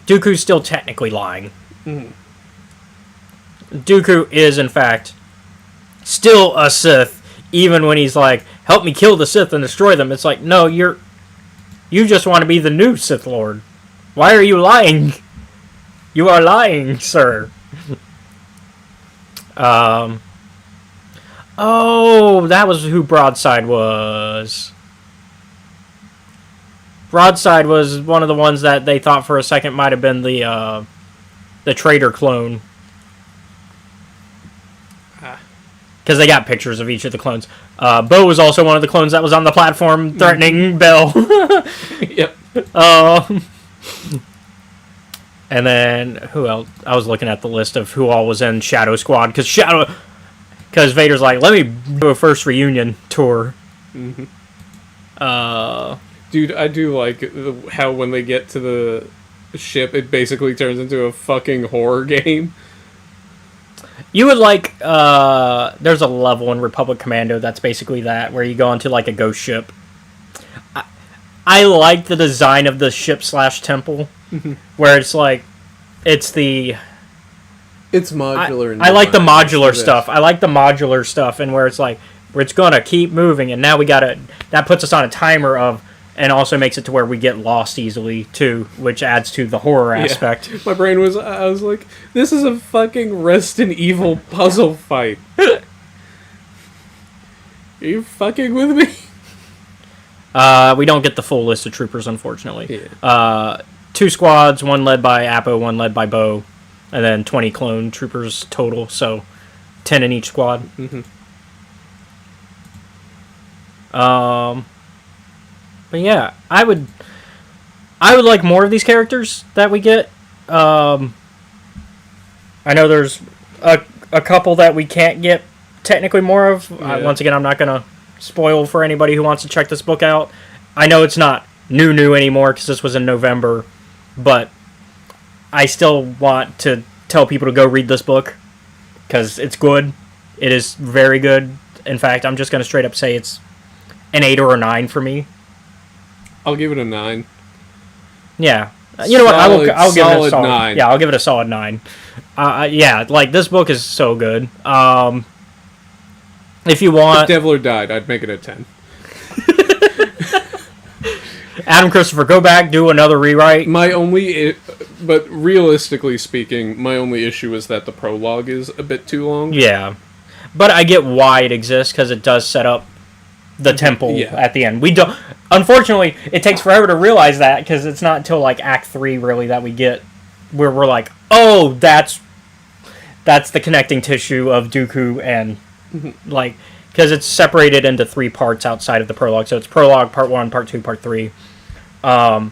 Dooku's still technically lying. Mm-hmm. Dooku is, in fact, still a Sith, even when he's like, help me kill the Sith and destroy them. It's like, no, you just want to be the new Sith Lord. Why are you lying? You are lying, sir. Oh, that was who Broadside was. Broadside was one of the ones that they thought for a second might have been the traitor clone. Because they got pictures of each of the clones. Bo was also one of the clones that was on the platform threatening Bell.
Yep.
And then, who else? I was looking at the list of who all was in Shadow Squad. Because Vader's like, let me do a first reunion tour.
Mm-hmm. Dude, I do like how when they get to the ship, it basically turns into a fucking horror game.
You would like, there's a level in Republic Commando that's basically that, where you go into like a ghost ship. I like the design of the ship/temple, where it's like, it's modular. I like the modular stuff. I like the modular stuff, and where it's like, where it's gonna keep moving, and now that puts us on a timer of, and also makes it to where we get lost easily, too, which adds to the horror aspect.
Yeah. My brain was, I was like, this is a fucking Resident Evil puzzle fight. Are you fucking with me?
We don't get the full list of troopers, unfortunately.
Yeah.
2 squads, one led by Appo, one led by Bo, and then 20 clone troopers total, so 10 in each squad. Mm-hmm. But yeah, I would like more of these characters that we get. I know there's a couple that we can't get technically more of.
Yeah.
Once again, I'm not gonna spoil for anybody who wants to check this book out. I know it's not new anymore because this was in November, but I still want to tell people to go read this book because it's good. It is very good. In fact, I'm just gonna straight up say it's an 8 or a 9 for me.
I'll give it a 9.
Yeah. You know what? I'll give it a
solid
solid
9.
Yeah, I'll give it a solid 9. Yeah, like this book is so good. If you want,
If Devler died, I'd make it a 10.
Adam Christopher, go back, do another rewrite.
But realistically speaking, my only issue is that the prologue is a bit too long.
Yeah, but I get why it exists because it does set up the temple at the end. We don't. Unfortunately, it takes forever to realize that because it's not until like Act 3 really that we get where we're like, oh, that's the connecting tissue of Dooku and like because it's separated into 3 parts outside of the prologue. So it's prologue, part 1, part 2, part 3. I'd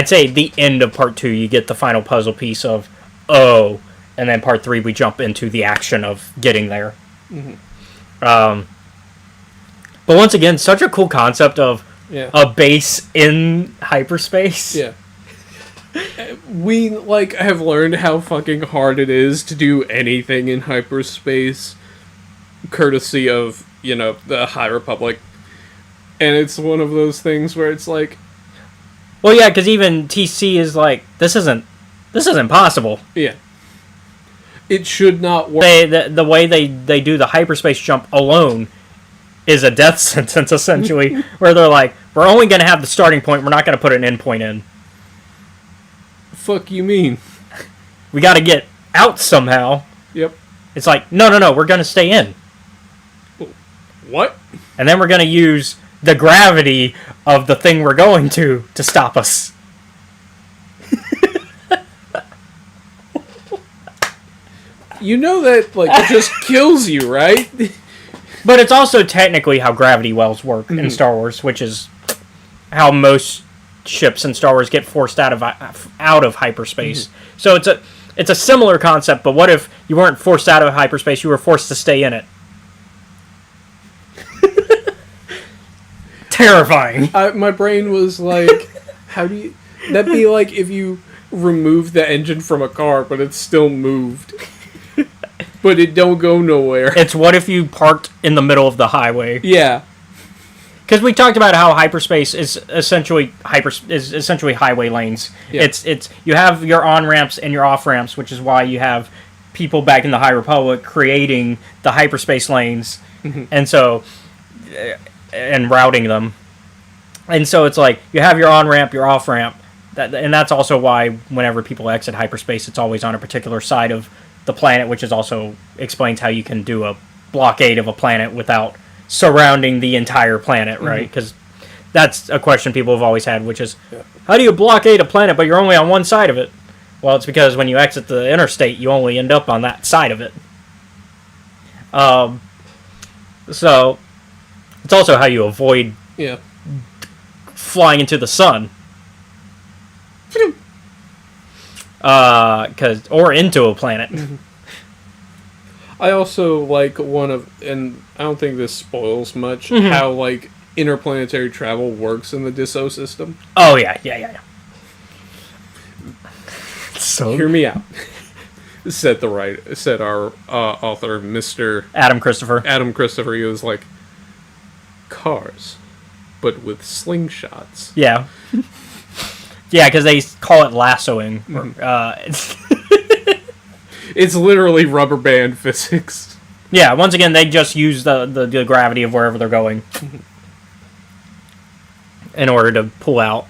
say the end of part 2, you get the final puzzle piece of and then part 3 we jump into the action of getting there. But once again, such a cool concept of a base in hyperspace.
Yeah. We, have learned how fucking hard it is to do anything in hyperspace, courtesy of, the High Republic. And it's one of those things where it's like...
Well, yeah, because even TC is like, this isn't possible.
Yeah. It should not work.
The way they do the hyperspace jump alone is a death sentence, essentially, where they're like, we're only going to have the starting point, we're not going to put an end point in.
Fuck you mean?
We got to get out somehow.
Yep.
It's like, no, we're going to stay in.
What?
And then we're going to use the gravity of the thing we're going to stop us.
You know that, it just kills you, right?
But it's also technically how gravity wells work in Star Wars, which is how most ships in Star Wars get forced out of hyperspace. So it's a similar concept, but what if you weren't forced out of hyperspace, you were forced to stay in it? Terrifying.
My brain was like, how do you... That'd be like if you remove the engine from a car, but it's still moved. But it don't go nowhere.
It's what if you parked in the middle of the highway?
Yeah.
Because we talked about how hyperspace is essentially highway lanes.
Yeah.
It's you have your on ramps and your off ramps, which is why you have people back in the High Republic creating the hyperspace lanes, and so and routing them. And so it's like you have your on ramp, your off ramp, and that's also why whenever people exit hyperspace, it's always on a particular side of the planet, which is also explains how you can do a blockade of a planet without surrounding the entire planet, right? Because that's a question people have always had, which is, how do you blockade a planet but you're only on one side of it? Well, it's because when you exit the interstate, you only end up on that side of it. So it's also how you avoid flying into the sun. Or into a planet.
I also like and I don't think this spoils much, how interplanetary travel works in the Disso system.
Oh yeah. So
hear me out. said our author, Mr.
Adam Christopher.
He was like, cars, but with slingshots.
Yeah. Yeah, because they call it lassoing.
It's literally rubber band physics.
Yeah, once again, they just use the gravity of wherever they're going in order to pull out.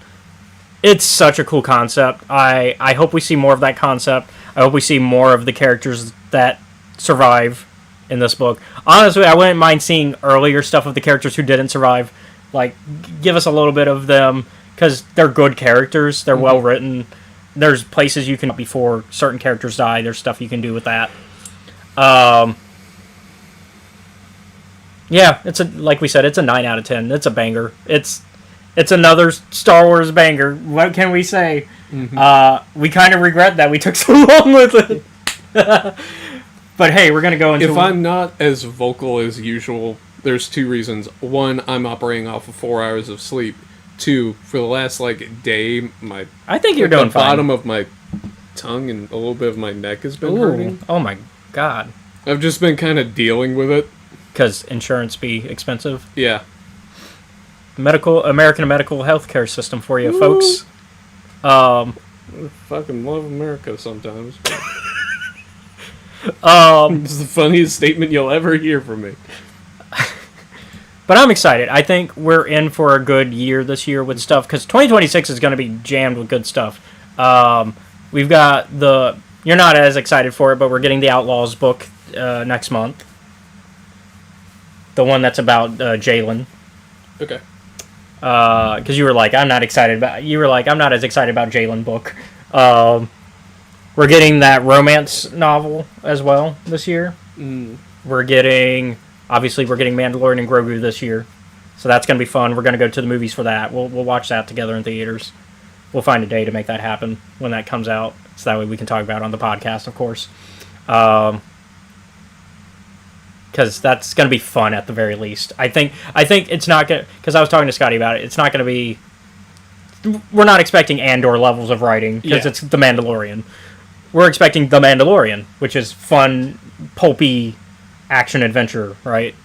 It's such a cool concept. I hope we see more of that concept. I hope we see more of the characters that survive in this book. Honestly, I wouldn't mind seeing earlier stuff of the characters who didn't survive. Like, give us a little bit of them, because they're good characters. They're well written. There's places you can, before certain characters die, there's stuff you can do with that. Yeah, like we said, it's a 9 out of 10. It's a banger. It's It's another Star Wars banger. What can we say? We kind of regret that we took so long with it. But hey, we're going to go into...
If I'm not as vocal as usual, there's two reasons. One, I'm operating off of 4 hours of sleep. Two, for the last, day,
I think you're doing
the
fine.
bottom of my tongue and a little bit of my neck has been hurting.
Oh my god.
I've just been kind of dealing with it.
Because insurance be expensive.
Yeah.
American medical healthcare system for you, folks.
I fucking love America sometimes. It's the funniest statement you'll ever hear from me.
But I'm excited. I think we're in for a good year this year with stuff, because 2026 is going to be jammed with good stuff. We've got you're not as excited for it, but we're getting the Outlaws book next month. The one that's about Jalen.
Okay.
Because you were like, I'm not as excited about Jalen book. We're getting that romance novel as well this year. We're getting Mandalorian and Grogu this year, so that's gonna be fun. We're gonna go to the movies for that. We'll watch that together in theaters. We'll find a day to make that happen when that comes out, so that way we can talk about it on the podcast, of course. Because that's going to be fun at the very least. I think it's not going to... Because I was talking to Scotty about it. It's not going to be... We're not expecting Andor levels of writing, because it's The Mandalorian. We're expecting The Mandalorian, which is fun, pulpy action-adventure, right?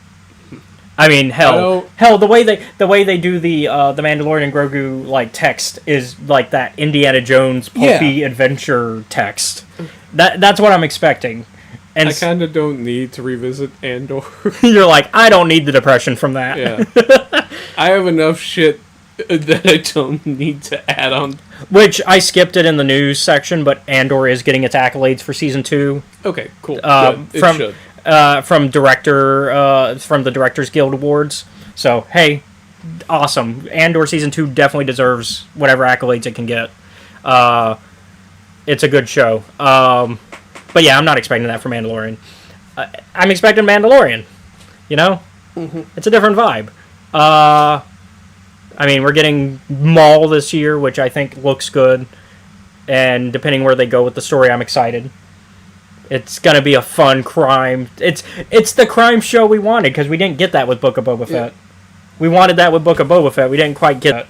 I mean, hell, the way they do the Mandalorian and Grogu, text is like that Indiana Jones pulpy adventure text. That's what I'm expecting. And
I kind of don't need to revisit Andor.
You're like, I don't need the depression from that.
Yeah. I have enough shit that I don't need to add on.
Which, I skipped it in the news section, but Andor is getting its accolades for Season 2.
Okay, cool. It should.
From the Directors Guild Awards. So, hey, awesome. Andor Season 2 definitely deserves whatever accolades it can get. It's a good show. But yeah, I'm not expecting that for Mandalorian. I'm expecting Mandalorian. You know? Mm-hmm. It's a different vibe. We're getting Maul this year, which I think looks good. And depending where they go with the story, I'm excited. It's going to be a fun crime. It's the crime show we wanted, because we didn't get that with Book of Boba Fett. We wanted that with Book of Boba Fett. We didn't quite get it.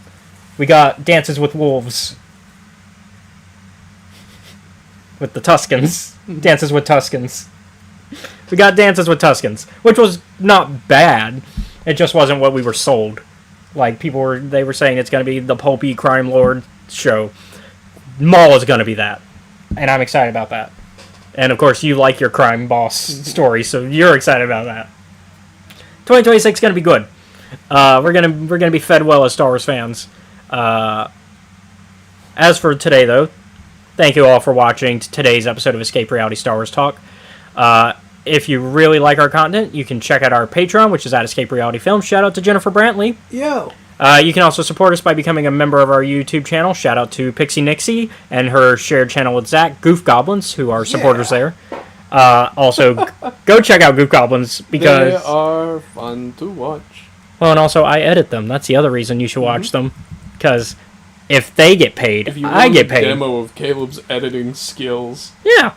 We got Dances with Wolves. With the Tuskens. Dances with Tuskens. We got Dances with Tuskens, which was not bad. It just wasn't what we were sold. They were saying it's going to be the pulpy crime lord show. Maul is going to be that. And I'm excited about that. And of course, you like your crime boss story, so you're excited about that. 2026 is going to be good. We're gonna be fed well as Star Wars fans. As for today, though, thank you all for watching today's episode of Escape Reality Star Wars Talk. If you really like our content, you can check out our Patreon, which is at Escape Reality Films. Shout out to Jennifer Brantley.
Yo.
You can also support us by becoming a member of our YouTube channel. Shout out to Pixie Nixie and her shared channel with Zach, Goof Goblins, who are supporters there. Also, go check out Goof Goblins, because...
They are fun to watch.
Well, and also, I edit them. That's the other reason you should watch them. Because if they get paid, I get paid.
A demo of Caleb's editing skills.
Yeah.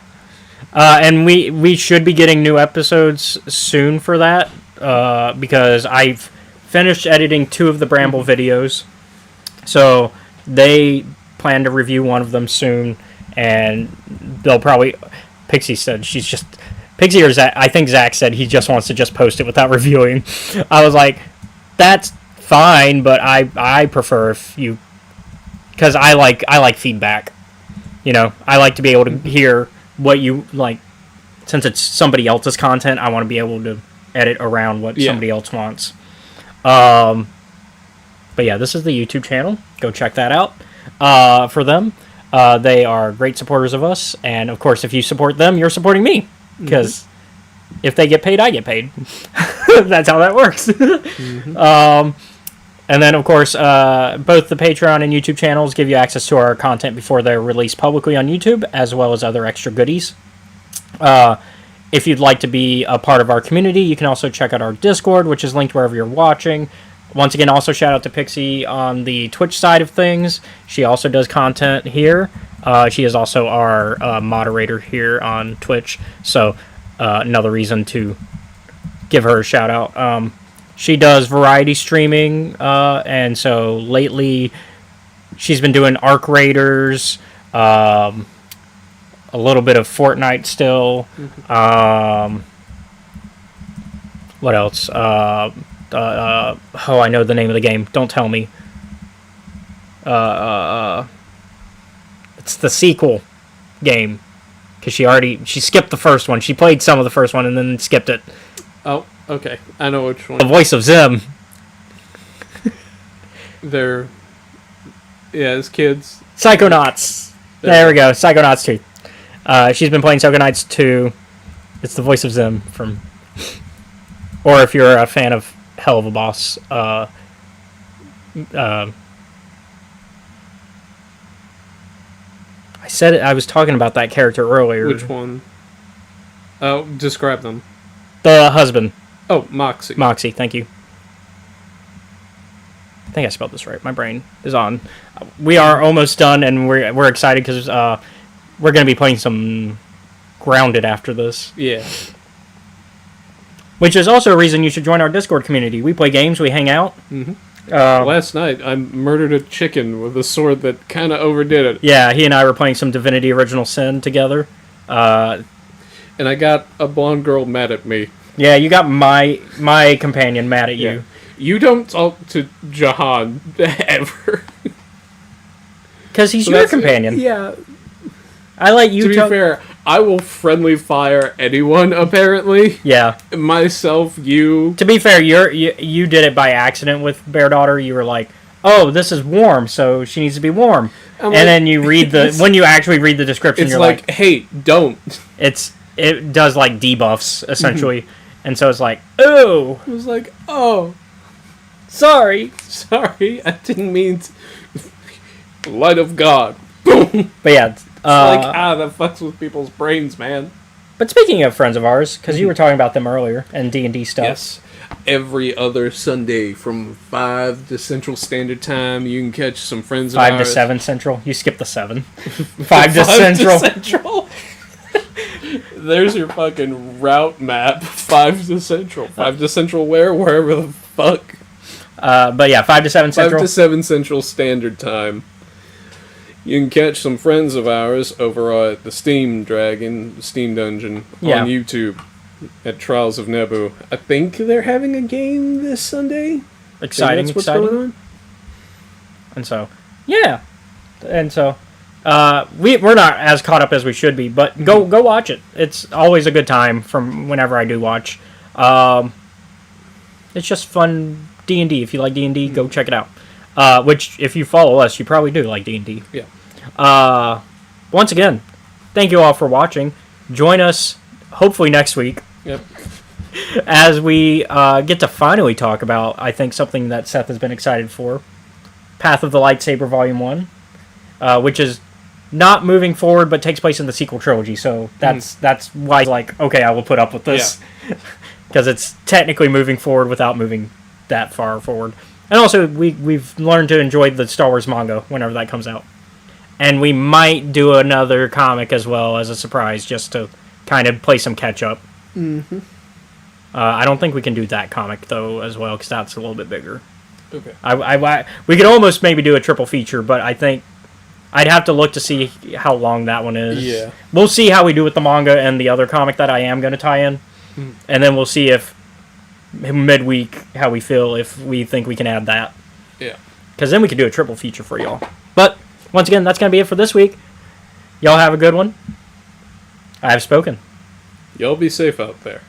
And we should be getting new episodes soon for that, because I've finished editing 2 of the Bramble videos. So they plan to review one of them soon, and they'll probably... Pixie said Pixie or Zach, I think Zach said he just wants to just post it without reviewing. I was like, that's fine, but I prefer if you... Because I like feedback. You know, I like to be able to hear what you like. Since it's somebody else's content, I want to be able to edit around what somebody else wants. But yeah, this is the YouTube channel. Go check that out for them. They are great supporters of us, and of course, if you support them, you're supporting me, because if they get paid, I get paid. That's how that works. And then, of course, both the Patreon and YouTube channels give you access to our content before they're released publicly on YouTube, as well as other extra goodies. If you'd like to be a part of our community, you can also check out our Discord, which is linked wherever you're watching. Once again, also shout out to Pixie on the Twitch side of things. She also does content here. She is also our moderator here on Twitch. So another reason to give her a shout out. She does variety streaming, and so lately she's been doing Arc Raiders, a little bit of Fortnite still. What else? Oh, I know the name of the game. Don't tell me. It's the sequel game. Because she skipped the first one. She played some of the first one and then skipped it.
Oh, okay. I know which one.
The voice of Zim.
They're... Yeah, as kids.
Psychonauts. There we go. Psychonauts 2. She's been playing Psychonauts 2. It's the voice of Zim from... Or if you're a fan of Hell of a Boss, I said it, I was talking about that character earlier.
Which one? Oh, describe them.
The husband.
Oh, Moxie.
Moxie, thank you. I think I spelled this right. My brain is on. We are almost done, and we're excited because we're going to be playing some Grounded after this.
Yeah.
Which is also a reason you should join our Discord community. We play games, we hang out.
Mm-hmm. Last night, I murdered a chicken with a sword that kind of overdid it.
Yeah, he and I were playing some Divinity Original Sin together.
And I got a blonde girl mad at me.
Yeah, you got my companion mad at you.
You don't talk to Jahan ever.
Because he's your companion.
Yeah.
I let you
to be fair, I will friendly fire anyone, apparently.
Yeah.
Myself, you.
To be fair, you did it by accident with Bear Daughter. You were like, oh, this is warm, so she needs to be warm. And then you read when you actually read the description,
it's
you're
like, hey, don't.
It does like debuffs, essentially. And so it's like, oh.
It was like, oh.
Sorry,
I didn't mean to. Light of God. Boom.
But yeah.
That fucks with people's brains, man.
But speaking of friends of ours, because you were talking about them earlier, and D&D stuff.
Yes. Every other Sunday from 5 to Central Standard Time, you can catch some friends of ours.
5 to 7 Central. You skipped the 7. 5 to Central.
There's your fucking route map. 5 to Central. 5 to Central where? Wherever the fuck.
But yeah, 5 to 7 Central.
5 to 7 Central Standard Time. You can catch some friends of ours over at the Steam Dungeon on YouTube at Trials of Nebu. I think they're having a game this Sunday.
Exciting.
What's going on?
And so, yeah. And so, we're not as caught up as we should be, but go watch it. It's always a good time from whenever I do watch. It's just fun D&D. If you like D&D, go check it out. Which, if you follow us, you probably do like D&D.
Yeah.
Once again, thank you all for watching. Join us, hopefully next week.
Yep.
As we get to finally talk about, I think, something that Seth has been excited for. Path of the Lightsaber Volume 1. Which is not moving forward, but takes place in the sequel trilogy. So that's why, like, okay, I will put up with this. Because it's technically moving forward without moving that far forward. And also, we've learned to enjoy the Star Wars manga whenever that comes out. And we might do another comic as well as a surprise, just to kind of play some catch-up.
Mm-hmm.
I don't think we can do that comic, though, as well, because that's a little bit bigger.
Okay.
We could almost maybe do a triple feature, but I think I'd have to look to see how long that one is.
Yeah.
We'll see how we do with the manga and the other comic that I am going to tie in.
Mm.
And then we'll see if midweek how we feel, if we think we can add that.
Yeah.
Because then we could do a triple feature for y'all. But once again, that's going to be it for this week. Y'all have a good one. I have spoken.
Y'all be safe out there.